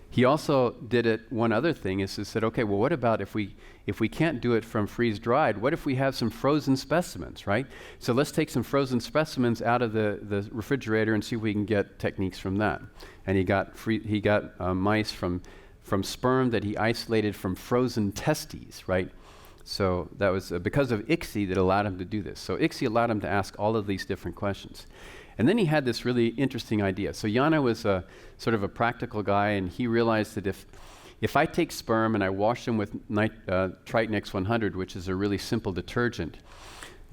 He also did it, one other thing is he said, okay, well, what about if we can't do it from freeze-dried, what if we have some frozen specimens, right? So let's take some frozen specimens out of the refrigerator and see if we can get techniques from that. And he got mice from sperm that he isolated from frozen testes, right? So that was because of ICSI that allowed him to do this. So ICSI allowed him to ask all of these different questions. And then he had this really interesting idea. So Yana was sort of a practical guy, and he realized that if I take sperm and I wash them with Triton X100, which is a really simple detergent,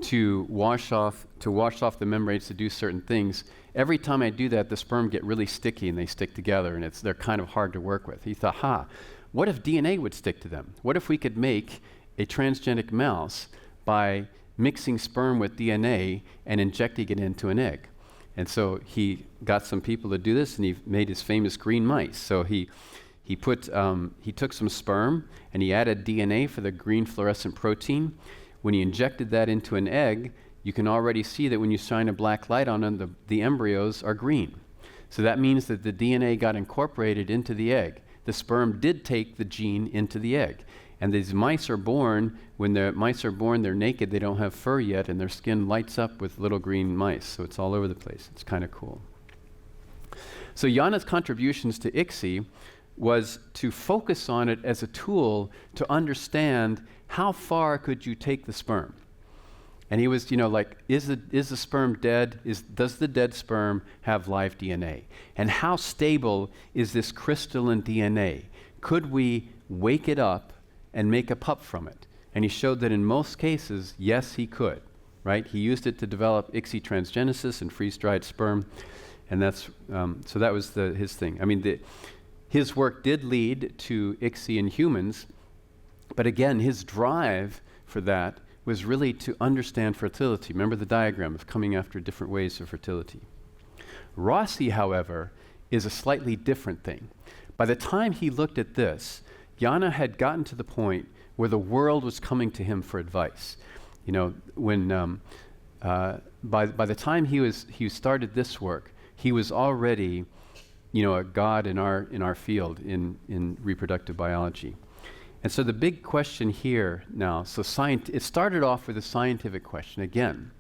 to wash off the membranes to do certain things, every time I do that, the sperm get really sticky and they stick together, and they're kind of hard to work with. He thought, what if DNA would stick to them? What if we could make a transgenic mouse by mixing sperm with DNA and injecting it into an egg? And so he got some people to do this, and he made his famous green mice. So he took some sperm and he added DNA for the green fluorescent protein. When he injected that into an egg, you can already see that when you shine a black light on them, the embryos are green. So that means that the DNA got incorporated into the egg. The sperm did take the gene into the egg. And these mice are born, when the mice are born, they're naked, they don't have fur yet, and their skin lights up with little green mice. So it's all over the place. It's kind of cool. So Yana's contributions to ICSI was to focus on it as a tool to understand how far could you take the sperm. And he was, is the sperm dead? Does the dead sperm have live DNA? And how stable is this crystalline DNA? Could we wake it up and make a pup from it? And he showed that in most cases, yes, he could, right? He used it to develop ICSI transgenesis and freeze-dried sperm, and that's, so that was his thing. I mean, his work did lead to ICSI in humans, but again, his drive for that was really to understand fertility. Remember the diagram of coming after different ways of fertility. Rossi, however, is a slightly different thing. By the time he looked at this, Yana had gotten to the point where the world was coming to him for advice. When by the time he started this work, he was already, a god in our field in reproductive biology. And so the big question here now, it started off with a scientific question again.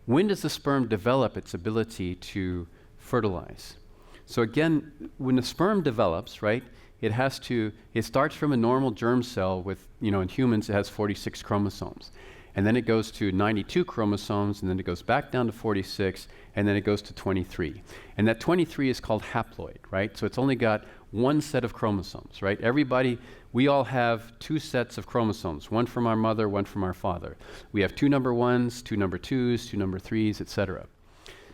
When does the sperm develop its ability to fertilize? So again, when the sperm develops, right, it starts from a normal germ cell with, in humans it has 46 chromosomes. And then it goes to 92 chromosomes, and then it goes back down to 46, and then it goes to 23. And that 23 is called haploid, right? So it's only got one set of chromosomes, right? We all have two sets of chromosomes, one from our mother, one from our father. We have two number ones, two number twos, two number threes, etc.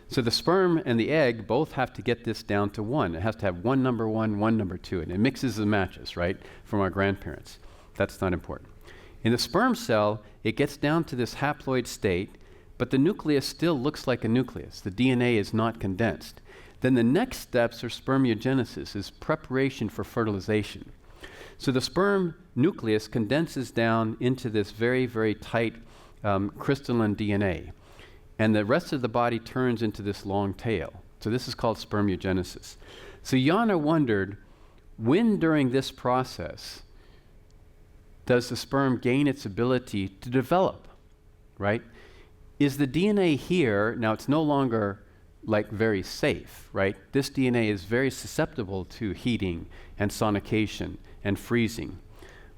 So the sperm and the egg both have to get this down to one. It has to have one number two, and it mixes and matches, right, from our grandparents. That's not important. In the sperm cell, it gets down to this haploid state, but the nucleus still looks like a nucleus. The DNA is not condensed. Then the next steps are spermiogenesis, is preparation for fertilization. So the sperm nucleus condenses down into this very, very tight crystalline DNA. And the rest of the body turns into this long tail. So this is called spermiogenesis. So Yana wondered, when during this process does the sperm gain its ability to develop, right? Is the DNA here, now it's no longer very safe, right? This DNA is very susceptible to heating and sonication and freezing.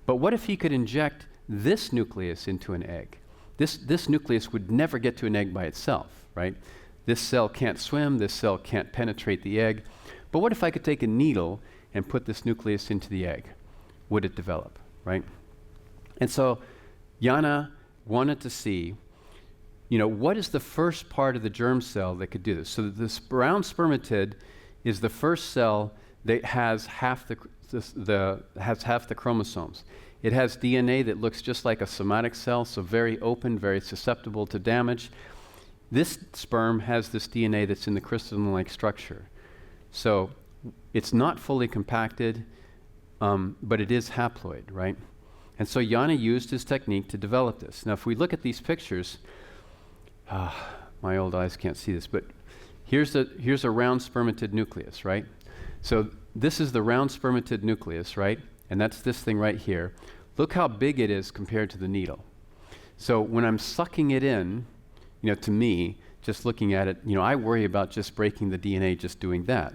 But what if he could inject this nucleus into an egg? This nucleus would never get to an egg by itself, right? This cell can't swim, this cell can't penetrate the egg. But what if I could take a needle and put this nucleus into the egg? Would it develop, right? And so Yana wanted to see, what is the first part of the germ cell that could do this? So this brown spermatid is the first cell that has half the chromosomes. It has DNA that looks just like a somatic cell, so very open, very susceptible to damage. This sperm has this DNA that's in the crystalline-like structure. So it's not fully compacted, but it is haploid, right? And so Yana used his technique to develop this. Now, if we look at these pictures, my old eyes can't see this, but here's a round spermatid nucleus, right? So this is the round spermatid nucleus, right? And that's this thing right here. Look how big it is compared to the needle. So when I'm sucking it in, to me, just looking at it, I worry about just breaking the DNA just doing that.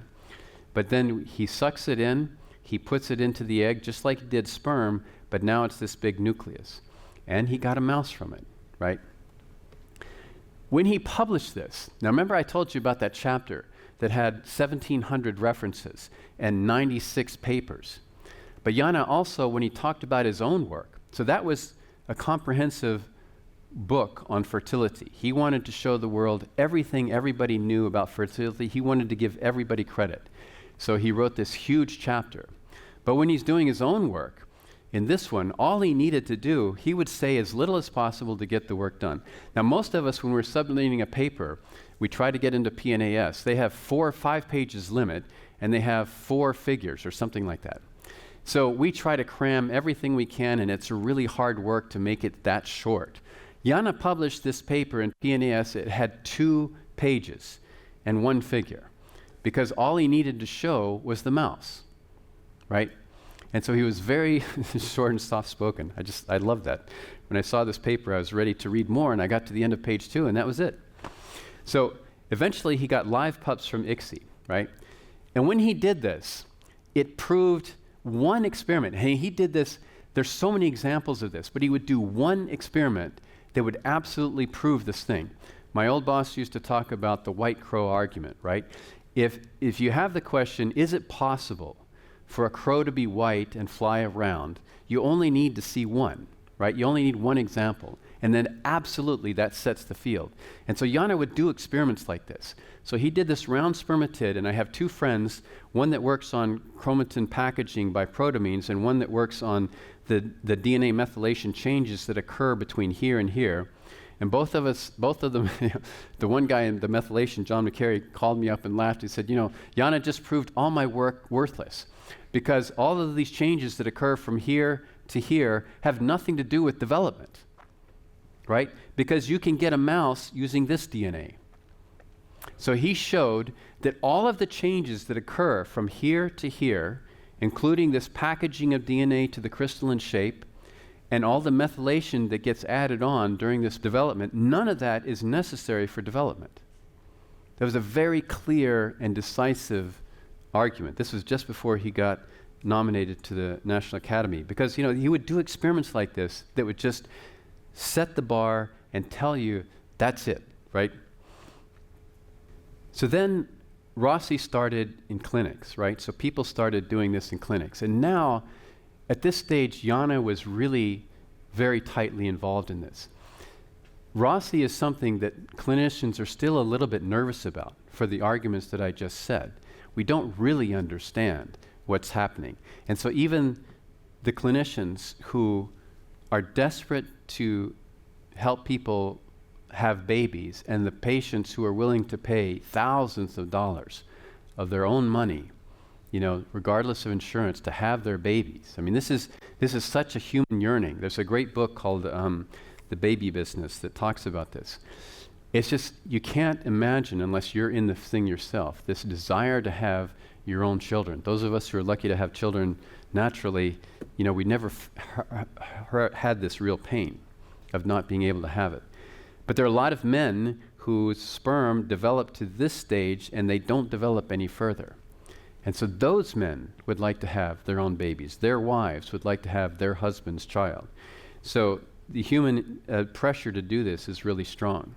But then he sucks it in, he puts it into the egg just like he did sperm, but now it's this big nucleus. And he got a mouse from it, right? When he published this, now remember I told you about that chapter that had 1,700 references and 96 papers. But Yana also, when he talked about his own work, so that was a comprehensive book on fertility. He wanted to show the world everything everybody knew about fertility. He wanted to give everybody credit. So he wrote this huge chapter. But when he's doing his own work, in this one, all he needed to do, he would say as little as possible to get the work done. Now, most of us, when we're submitting a paper, we try to get into PNAS. They have 4 or 5 pages limit, and they have 4 figures or something like that. So we try to cram everything we can, and it's a really hard work to make it that short. Yana published this paper in PNAS. It had 2 pages and 1 figure, because all he needed to show was the mouse, right? And so he was very short and soft-spoken. I loved that. When I saw this paper, I was ready to read more, and I got to the end of page 2, and that was it. So eventually, he got live pups from ICSI, right? And when he did this, it proved one experiment. Hey, he did this. There's so many examples of this, but he would do one experiment that would absolutely prove this thing. My old boss used to talk about the white crow argument, right? If you have the question, is it possible for a crow to be white and fly around, you only need to see one, right? You only need one example. And then absolutely that sets the field. And so Yana would do experiments like this. So he did this round spermatid, and I have 2 friends, one that works on chromatin packaging by protamines and one that works on the DNA methylation changes that occur between here and here. And both of them, the one guy in the methylation, John McCary, called me up and laughed. He said, Yana just proved all my work worthless, because all of these changes that occur from here to here have nothing to do with development, right? Because you can get a mouse using this DNA. So he showed that all of the changes that occur from here to here, including this packaging of DNA to the crystalline shape, and all the methylation that gets added on during this development, none of that is necessary for development. That was a very clear and decisive argument. This was just before he got nominated to the National Academy, because he would do experiments like this that would just set the bar and tell you that's it, right? So then Rossi started in clinics, right? So people started doing this in clinics. And now, at this stage, Yana was really very tightly involved in this. Rossi is something that clinicians are still a little bit nervous about for the arguments that I just said. We don't really understand what's happening. And so even the clinicians who are desperate to help people have babies, and the patients who are willing to pay thousands of dollars of their own money, regardless of insurance, to have their babies. I mean, this is such a human yearning. There's a great book called The Baby Business that talks about this. It's just, you can't imagine, unless you're in the thing yourself, this desire to have your own children. Those of us who are lucky to have children naturally, we never had this real pain of not being able to have it. But there are a lot of men whose sperm develop to this stage and they don't develop any further. And so those men would like to have their own babies. Their wives would like to have their husband's child. So the human pressure to do this is really strong.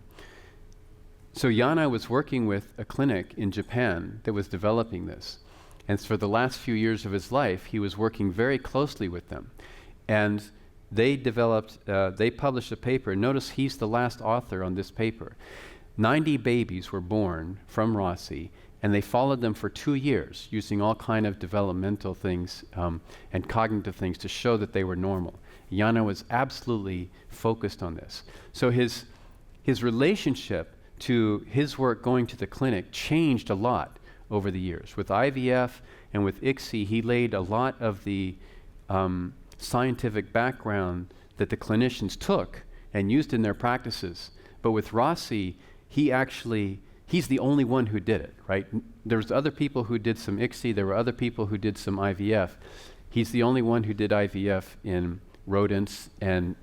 So Yana was working with a clinic in Japan that was developing this. And for the last few years of his life, he was working very closely with them. And they published a paper. Notice he's the last author on this paper. 90 babies were born from Rossi, and they followed them for 2 years using all kind of developmental things and cognitive things to show that they were normal. Yana was absolutely focused on this. So his relationship to his work going to the clinic changed a lot over the years. With IVF and with ICSI, he laid a lot of the scientific background that the clinicians took and used in their practices. But with Rossi, he's the only one who did it, right? There's other people who did some ICSI, there were other people who did some IVF. He's the only one who did IVF in rodents and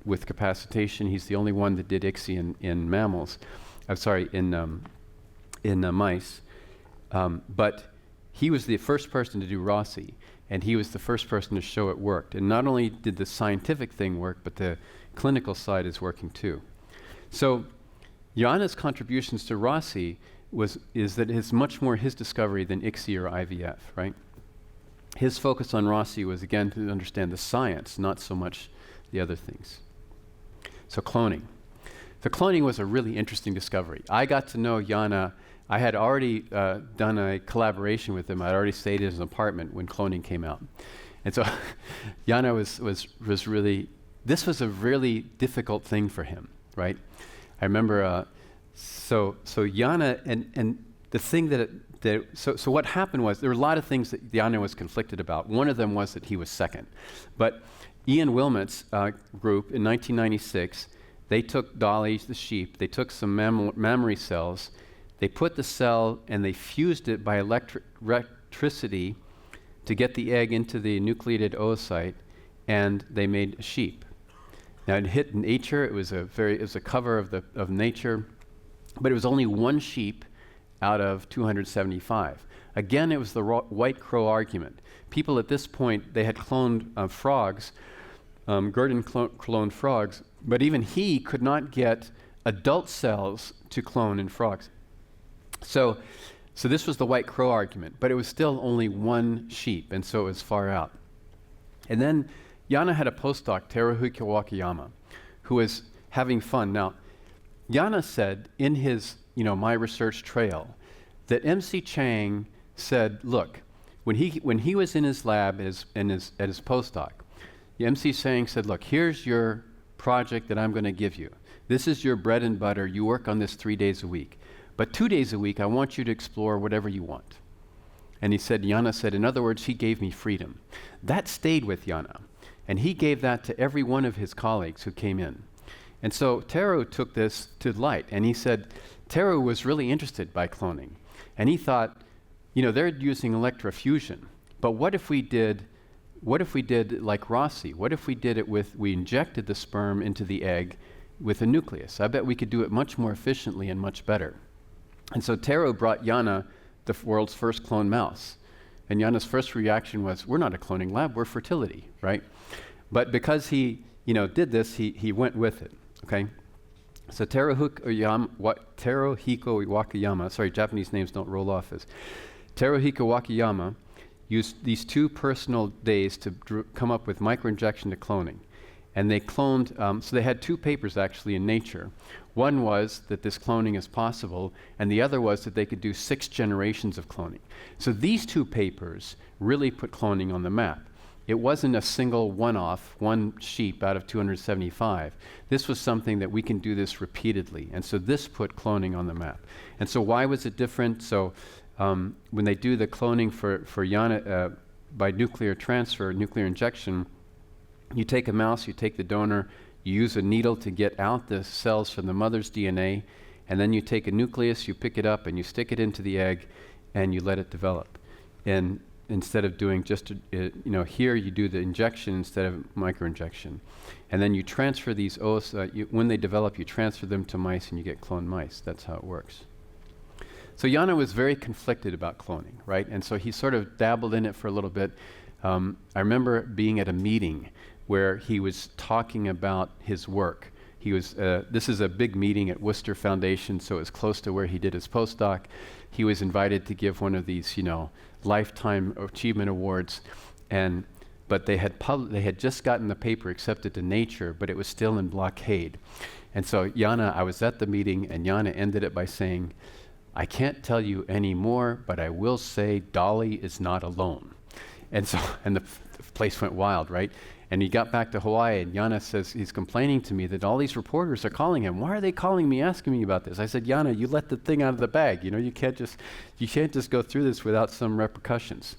with capacitation. He's the only one that did ICSI in mammals. I'm sorry, in mice. But he was the first person to do Rossi, and he was the first person to show it worked. And not only did the scientific thing work, but the clinical side is working too. So Yana's contributions to Rossi is that it's much more his discovery than ICSI or IVF, right? His focus on Rossi was, again, to understand the science, not so much the other things. So cloning. So cloning was a really interesting discovery. I got to know Yana. I had already done a collaboration with him. I'd already stayed in his apartment when cloning came out. And so Yana was really, this was a really difficult thing for him, right? I remember, so Yana, and the thing so what happened was, there were a lot of things that Yana was conflicted about. One of them was that he was second. But Ian Wilmot's group in 1996, they took dollies, the sheep, they took some mammary cells, they put the cell and they fused it by electricity to get the egg into the nucleated oocyte, and they made a sheep. Now it hit Nature. It was a cover of Nature, but it was only one sheep out of 275. Again, it was the white crow argument. People at this point, they had cloned frogs. Gurdon cloned frogs, but even he could not get adult cells to clone in frogs. So this was the white crow argument, but it was still only one sheep, and so it was far out. And then Yana had a postdoc, Teruhiko Wakayama, who was having fun. Now, Yana said in his, my research trail, that M.C. Chang said, look, when he was in his lab at his postdoc, M.C. Chang said, look, here's your project that I'm going to give you. This is your bread and butter. You work on this 3 days a week. But 2 days a week, I want you to explore whatever you want. And Yana said, in other words, he gave me freedom. That stayed with Yana. And he gave that to every one of his colleagues who came in. And so Teru took this to light, and he said Teru was really interested by cloning. And he thought, they're using electrofusion, but what if we did like Rossi? What if we did it we injected the sperm into the egg with a nucleus? I bet we could do it much more efficiently and much better. And so Teru brought Yana the world's first cloned mouse. And Yana's first reaction was, we're not a cloning lab, we're fertility, right? But because he, did this, he went with it, okay? So Teruhiko Wakayama, sorry, Japanese names don't roll off as. Teruhiko Wakayama used these 2 personal days to come up with microinjection to cloning. And they cloned, so they had 2 papers actually in Nature. One was that this cloning is possible, and the other was that they could do 6 generations of cloning. So these 2 papers really put cloning on the map. It wasn't a single one-off, one sheep out of 275. This was something that we can do this repeatedly. And so this put cloning on the map. And so why was it different? So when they do the cloning for Yana by nuclear transfer, nuclear injection, you take a mouse, you take the donor, you use a needle to get out the cells from the mother's DNA, and then you take a nucleus, you pick it up, and you stick it into the egg, and you let it develop. And instead of doing just, here you do the injection instead of microinjection. And then you transfer these oocytes, when they develop, you transfer them to mice, and you get cloned mice. That's how it works. So Yana was very conflicted about cloning, right? And so he sort of dabbled in it for a little bit. I remember being at a meeting where he was talking about his work. He was, this is a big meeting at Worcester Foundation, so it's close to where he did his postdoc. He was invited to give one of these, lifetime achievement awards. And but they had just gotten the paper accepted to Nature, but it was still in blockade. And so I was at the meeting, and Yana ended it by saying, "I can't tell you any more, but I will say Dolly is not alone." And so, and the place went wild, right? And he got back to Hawaii, and Yana says, he's complaining to me that all these reporters are calling him. Why are they calling me, asking me about this? I said, Yana, you let the thing out of the bag. You know, you can't just go through this without some repercussions.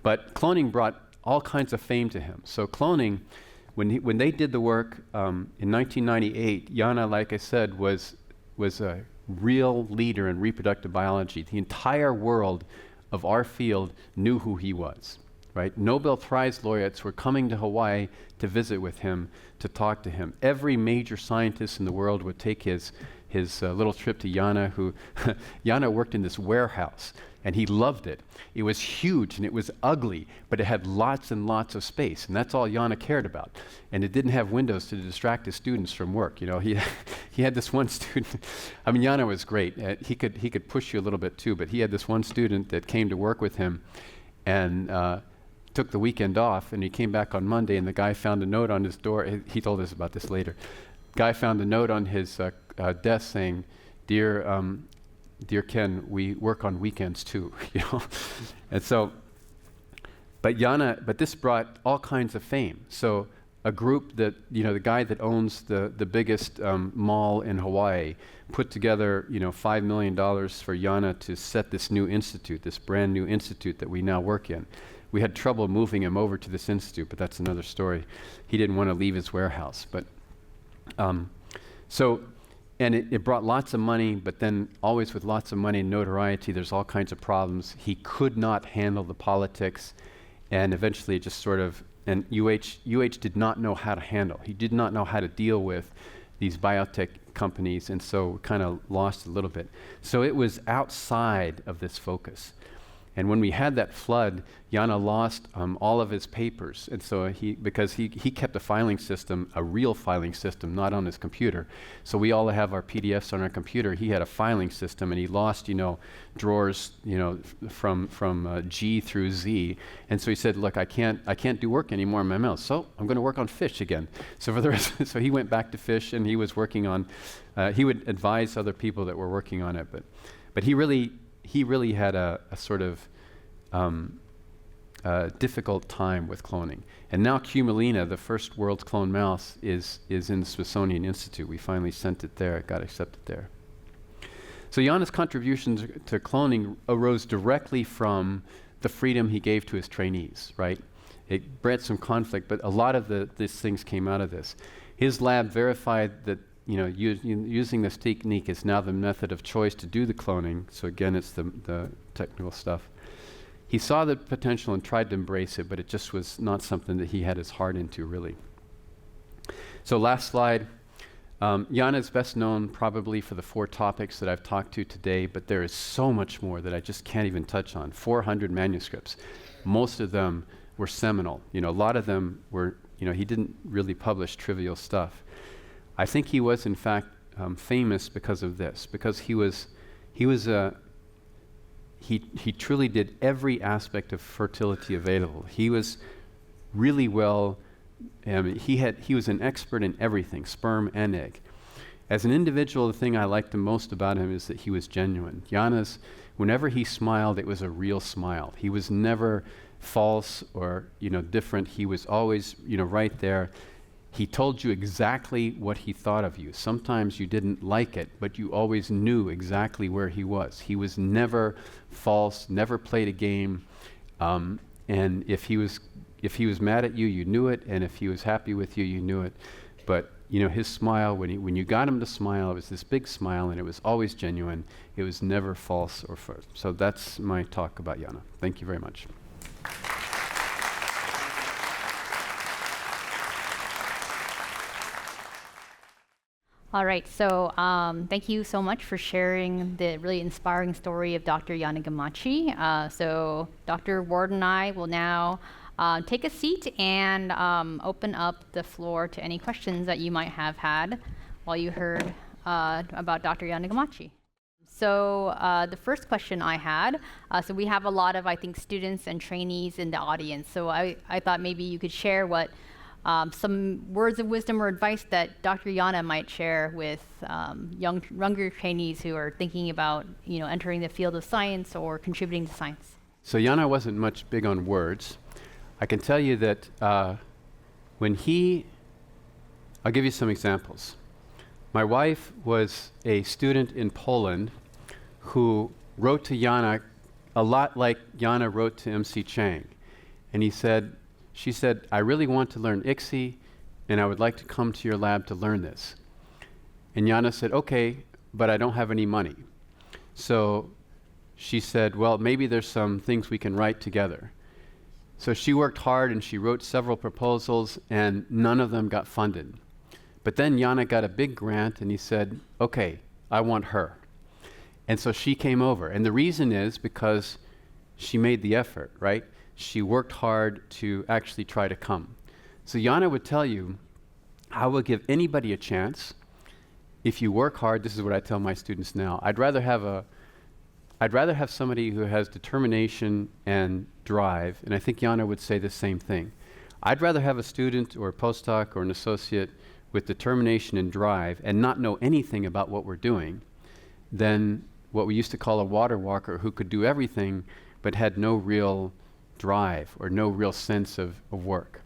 But cloning brought all kinds of fame to him. So cloning, when they did the work in 1998, Yana, like I said, was a real leader in reproductive biology. The entire world of our field knew who he was. Right? Nobel Prize laureates were coming to Hawaii to visit with him, to talk to him. Every major scientist in the world would take his little trip to Yana, who Yana worked in this warehouse, and he loved it. It was huge and it was ugly, but it had lots and lots of space, and that's all Yana cared about. And it didn't have windows to distract his students from work. You know, he had this one student. I mean, Yana was great. He could push you a little bit too, but he had this one student that came to work with him, and took the weekend off, and he came back on Monday, and the guy found a note on his door. He told us about this later. Guy found a note on his desk saying, "Dear Ken, we work on weekends too." You know, and so, but this brought all kinds of fame. So a group that, you know, the guy that owns the biggest mall in Hawaii put together, you know, $5 million for Yana to set this new institute, this brand new institute that we now work in. We had trouble moving him over to this institute, but that's another story. He didn't want to leave his warehouse. But it brought lots of money, but then always with lots of money and notoriety, there's all kinds of problems. He could not handle the politics, and eventually it just sort of, and UH did not know how to handle. He did not know how to deal with these biotech companies, and so kind of lost a little bit. So it was outside of this focus. And when we had that flood, Yana lost all of his papers. And so because he kept a filing system, a real filing system, not on his computer. So we all have our PDFs on our computer. He had a filing system, and he lost, you know, drawers, you know, from G through Z. And so he said, "Look, I can't do work anymore in my mouth. So I'm going to work on fish again." So for the rest, so he went back to fish, and he was working on. He would advise other people that were working on it, but he really had a sort of difficult time with cloning. And now Cumulina, the first world's cloned mouse, is in the Smithsonian Institute. We finally sent it there. It got accepted there. So Yana's contributions to cloning arose directly from the freedom he gave to his trainees, right? It bred some conflict, but a lot of these things came out of this. His lab verified that, you know, using this technique is now the method of choice to do the cloning. So again, it's the technical stuff. He saw the potential and tried to embrace it, but it just was not something that he had his heart into, really. So last slide. Yana is best known probably for the 4 topics that I've talked to today, but there is so much more that I just can't even touch on. 400 manuscripts. Most of them were seminal. You know, a lot of them were, you know, he didn't really publish trivial stuff. I think he was, in fact, famous because of this, because he truly did every aspect of fertility available. He was really well, he was an expert in everything, sperm and egg. As an individual, the thing I liked the most about him is that he was genuine. Yana's, whenever he smiled, it was a real smile. He was never false or, you know, different. He was always, you know, right there. He told you exactly what he thought of you. Sometimes you didn't like it, but you always knew exactly where he was. He was never false, never played a game. And if he was mad at you, you knew it. And if he was happy with you, you knew it. But, you know, his smile, when you got him to smile, it was this big smile, and it was always genuine. It was never false or forced. So that's my talk about Yana. Thank you very much. All right, so thank you so much for sharing the really inspiring story of Dr. Yanagimachi. So Dr. Ward and I will now take a seat and open up the floor to any questions that you might have had while you heard about Dr. Yanagimachi. So the first question I had, so we have a lot of, I think, students and trainees in the audience. So I thought maybe you could share what some words of wisdom or advice that Dr. Yana might share with younger trainees who are thinking about, entering the field of science or contributing to science. So Yana wasn't much big on words. I can tell you that I'll give you some examples. My wife was a student in Poland who wrote to Yana a lot like Yana wrote to M.C. Chang. And she said, I really want to learn ICSI, and I would like to come to your lab to learn this. And Yana said, okay, but I don't have any money. So she said, well, maybe there's some things we can write together. So she worked hard and she wrote several proposals, and none of them got funded. But then Yana got a big grant, and he said, okay, I want her. And so she came over. And the reason is because she made the effort, right? She worked hard to actually try to come. So Yana would tell you, I will give anybody a chance if you work hard. This is what I tell my students now. I'd rather have somebody who has determination and drive, and I think Yana would say the same thing. I'd rather have a student or a postdoc or an associate with determination and drive and not know anything about what we're doing than what we used to call a water walker who could do everything but had no real drive or no real sense of work.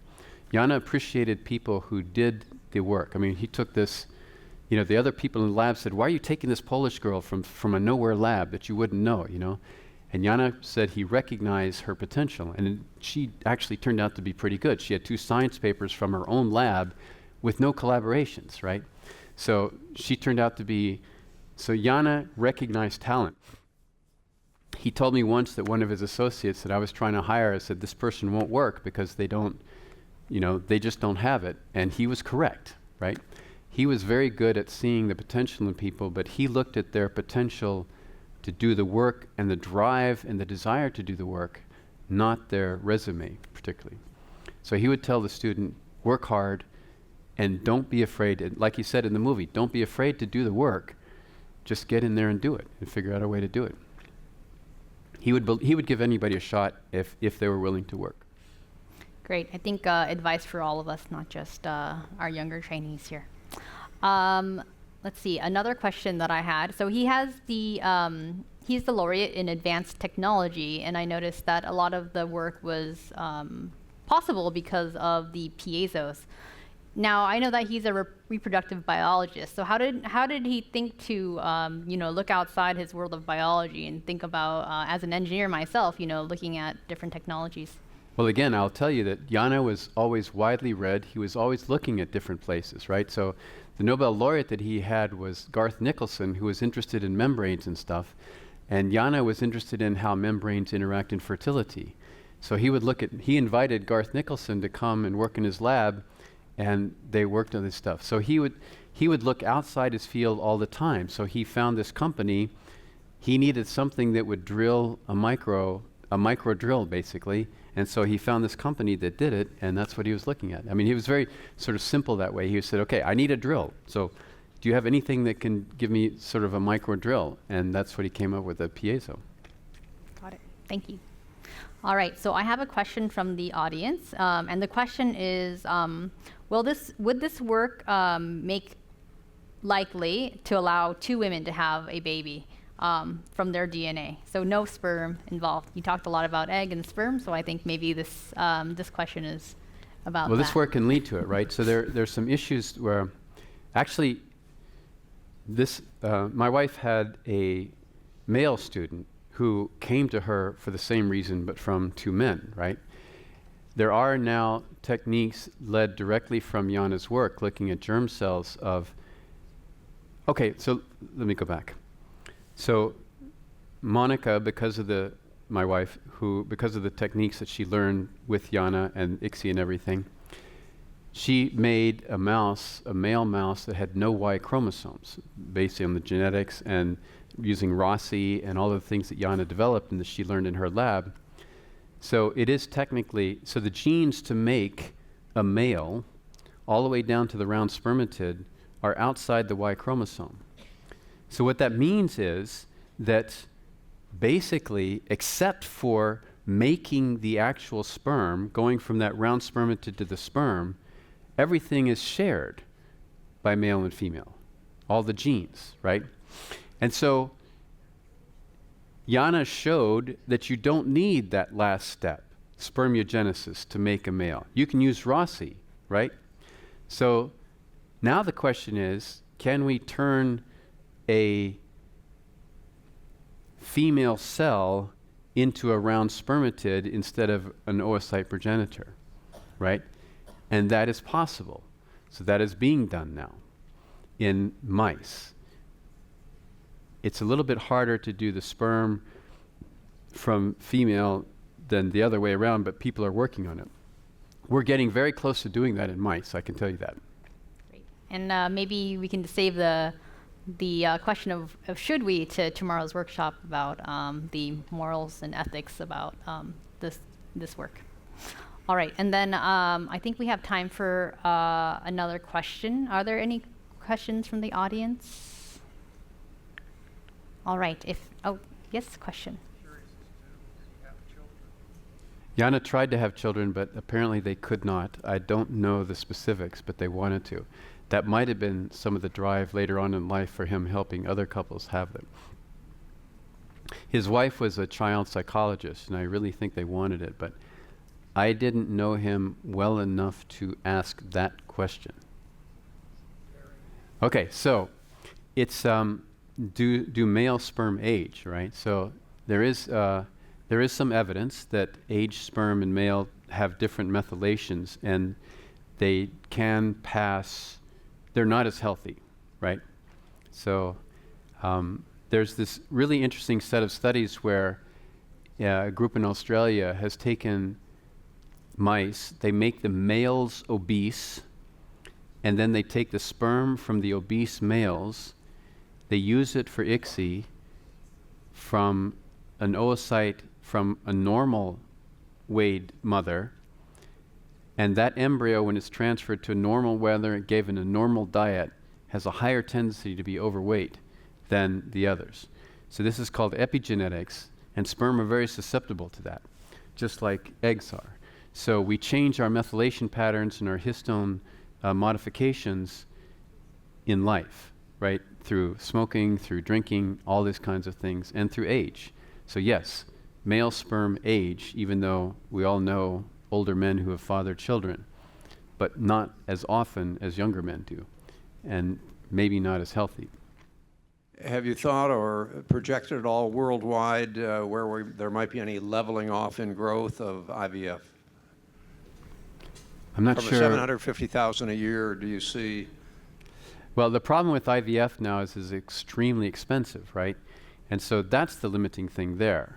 Yana appreciated people who did the work. I mean, he took this, the other people in the lab said, why are you taking this Polish girl from a nowhere lab that you wouldn't know, And Yana said he recognized her potential, and she actually turned out to be pretty good. She had 2 science papers from her own lab with no collaborations, right? So she turned out to be, so Yana recognized talent. He told me once that one of his associates that I was trying to hire said, this person won't work because they just don't have it. And he was correct, right? He was very good at seeing the potential in people, but he looked at their potential to do the work and the drive and the desire to do the work, not their resume particularly. So he would tell the student, work hard and don't be afraid. Like he said in the movie, don't be afraid to do the work. Just get in there and do it and figure out a way to do it. He would give anybody a shot if they were willing to work. Great. I think advice for all of us, not just our younger trainees here. Let's see, another question that I had. So he's the laureate in advanced technology, and I noticed that a lot of the work was possible because of the piezos. Now, I know that he's a reproductive biologist, so how did he think to look outside his world of biology and think about, as an engineer myself, looking at different technologies? Well, again, I'll tell you that Yana was always widely read. He was always looking at different places, right? So the Nobel laureate that he had was Garth Nicholson, who was interested in membranes and stuff, and Yana was interested in how membranes interact in fertility. So he invited Garth Nicholson to come and work in his lab, and they worked on this stuff. So he would look outside his field all the time. So he found this company. He needed something that would drill a micro drill, basically. And so he found this company that did it, and that's what he was looking at. I mean, he was very sort of simple that way. He said, okay, I need a drill. So do you have anything that can give me sort of a micro drill? And that's what he came up with, a piezo. Got it. Thank you. All right, so I have a question from the audience, and the question is, would this work make likely to allow 2 women to have a baby from their DNA? So no sperm involved. You talked a lot about egg and sperm, so I think maybe this question is about well, that. this work can lead to it, right? So there's some issues where, actually, my wife had a male student who came to her for the same reason, but from 2 men, right? There are now techniques led directly from Yana's work looking at germ cells of, okay, so let me go back. So Monica, because of my wife, because of the techniques that she learned with Yana and ICSI and everything, she made a male mouse that had no Y chromosomes, based on the genetics and using Rossi and all the things that Yana developed and that she learned in her lab. So it is technically, so the genes to make a male, all the way down to the round spermatid, are outside the Y chromosome. So what that means is that basically, except for making the actual sperm, going from that round spermatid to the sperm, everything is shared by male and female, all the genes, right? And so Yana showed that you don't need that last step, spermiogenesis, to make a male. You can use Rossi, right? So now the question is, can we turn a female cell into a round spermatid instead of an oocyte progenitor, right? And that is possible. So that is being done now in mice. It's a little bit harder to do the sperm from female than the other way around, but people are working on it. We're getting very close to doing that in mice, I can tell you that. Great. And maybe we can save the question of should we to tomorrow's workshop about the morals and ethics about this work. All right, and then I think we have time for another question. Are there any questions from the audience? All right, yes, question. Yana tried to have children, but apparently they could not. I don't know the specifics, but they wanted to. That might have been some of the drive later on in life for him helping other couples have them. His wife was a child psychologist, and I really think they wanted it, but I didn't know him well enough to ask that question. Okay, so it's do male sperm age, right? So there is some evidence that aged sperm and male have different methylations, and they can pass. They're not as healthy, right? So there's this really interesting set of studies where a group in Australia has taken mice, they make the males obese, and then they take the sperm from the obese males, they use it for ICSI from an oocyte from a normal weighed mother, and that embryo, when it's transferred to a normal mother, given a normal diet, has a higher tendency to be overweight than the others. So this is called epigenetics, and sperm are very susceptible to that, just like eggs are. So we change our methylation patterns and our histone modifications in life, right? Through smoking, through drinking, all these kinds of things, and through age. So yes, male sperm age, even though we all know older men who have fathered children, but not as often as younger men do, and maybe not as healthy. Have you thought or projected at all worldwide where there might be any leveling off in growth of IVF? I'm not From sure. 750,000 a year, do you see? Well, the problem with IVF now is it's extremely expensive, right? And so that's the limiting thing there.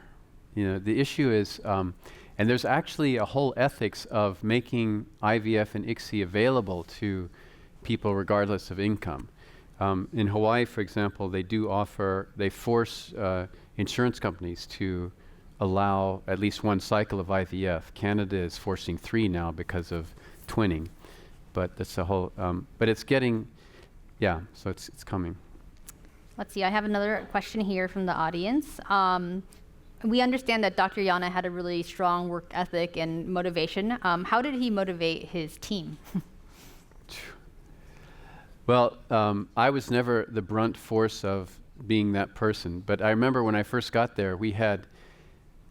You know, the issue is, and there's actually a whole ethics of making IVF and ICSI available to people regardless of income. In Hawaii, for example, they force insurance companies to allow at least one cycle of IVF. Canada is forcing 3 now because of twinning, but that's a whole, but it's getting, yeah, so it's coming. Let's see, I have another question here from the audience. We understand that Dr. Yana had a really strong work ethic and motivation. How did he motivate his team? Well, I was never the brunt force of being that person, but I remember when I first got there, we had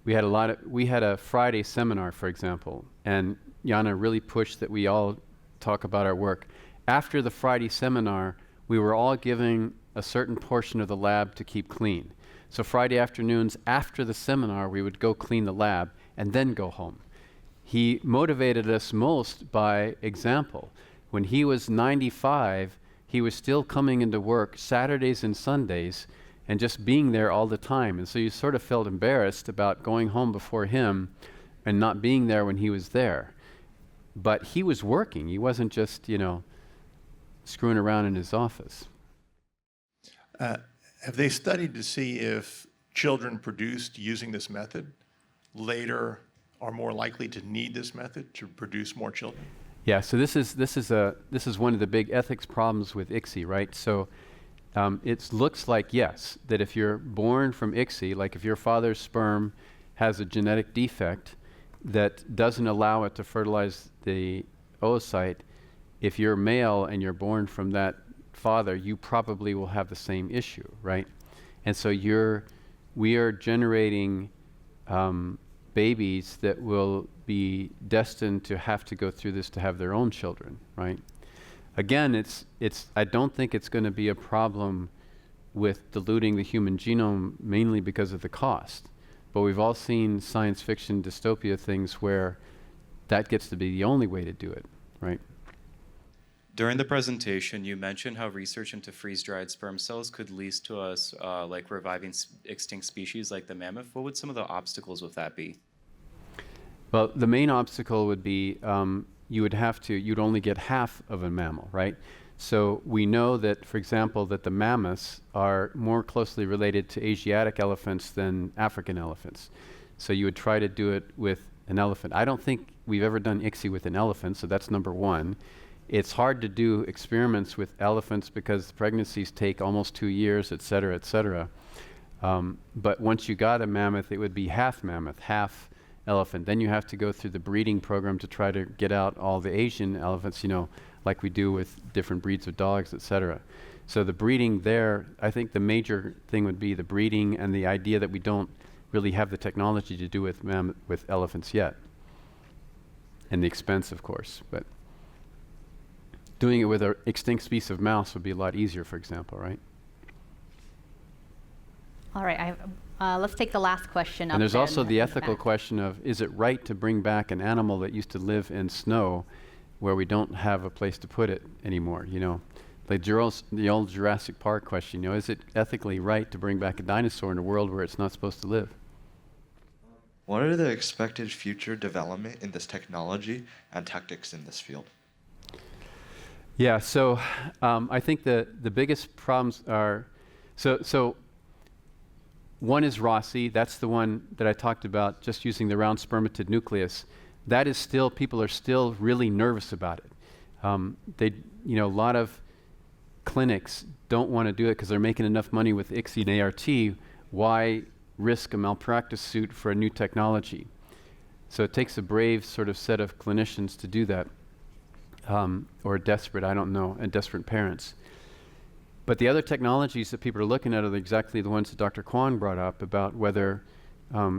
a Friday seminar, for example, and Yana really pushed that we all talk about our work. After the Friday seminar, we were all giving a certain portion of the lab to keep clean. So Friday afternoons after the seminar, we would go clean the lab and then go home. He motivated us most by example. When he was 95, he was still coming into work Saturdays and Sundays and just being there all the time. And so you sort of felt embarrassed about going home before him and not being there when he was there. But he was working. He wasn't just, screwing around in his office. Have they studied to see if children produced using this method later are more likely to need this method to produce more children? Yeah, so this is one of the big ethics problems with ICSI, right? So it looks like, yes, that if you're born from ICSI, like if your father's sperm has a genetic defect that doesn't allow it to fertilize the oocyte, if you're male and you're born from that father, you probably will have the same issue, right? And so we are generating babies that will be destined to have to go through this to have their own children, right? Again, I don't think it's going to be a problem with diluting the human genome mainly because of the cost. But we've all seen science fiction dystopia things where that gets to be the only way to do it, right? During the presentation, you mentioned how research into freeze-dried sperm cells could lead to us like reviving extinct species like the mammoth. What would some of the obstacles with that be? Well, the main obstacle would be you'd only get half of a mammal, right? So we know that, for example, that the mammoths are more closely related to Asiatic elephants than African elephants. So you would try to do it with an elephant. I don't think we've ever done ICSI with an elephant, so that's number one. It's hard to do experiments with elephants because pregnancies take almost 2 years, et cetera, et cetera. But once you got a mammoth, it would be half mammoth, half elephant. Then you have to go through the breeding program to try to get out all the Asian elephants, like we do with different breeds of dogs, et cetera. So the breeding there, I think the major thing would be the breeding and the idea that we don't really have the technology to do with elephants yet. And the expense, of course. But doing it with an extinct species of mouse would be a lot easier, for example, right? All right, let's take the last question. And there's also the ethical back. question of, is it right to bring back an animal that used to live in snow where we don't have a place to put it anymore, Like the old Jurassic Park question, is it ethically right to bring back a dinosaur in a world where it's not supposed to live? What are the expected future development in this technology and tactics in this field? Yeah, so I think the biggest problems are, so one is Rossi. That's the one that I talked about, just using the round spermatid nucleus. That is still, people are still really nervous about it. A lot of clinics don't want to do it because they're making enough money with ICSI and ART. Why risk a malpractice suit for a new technology? So it takes a brave sort of set of clinicians to do that, or desperate, I don't know, and desperate parents. But the other technologies that people are looking at are exactly the ones that Dr. Kwon brought up about whether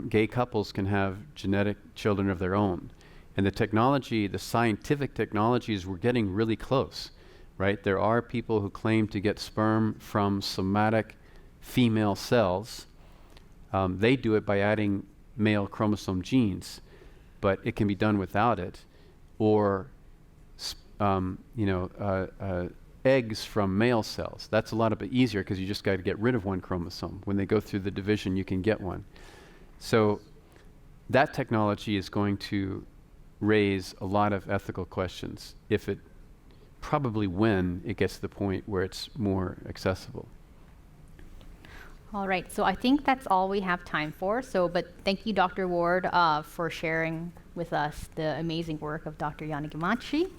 gay couples can have genetic children of their own. And the technology, the scientific technologies, we're getting really close, right? There are people who claim to get sperm from somatic female cells. They do it by adding male chromosome genes, but it can be done without it. Or, eggs from male cells. That's a lot bit easier because you just got to get rid of one chromosome. When they go through the division, you can get one. So that technology is going to raise a lot of ethical questions probably when it gets to the point where it's more accessible. All right, so I think that's all we have time for. But thank you, Dr. Ward, for sharing with us the amazing work of Dr. Yanagimachi.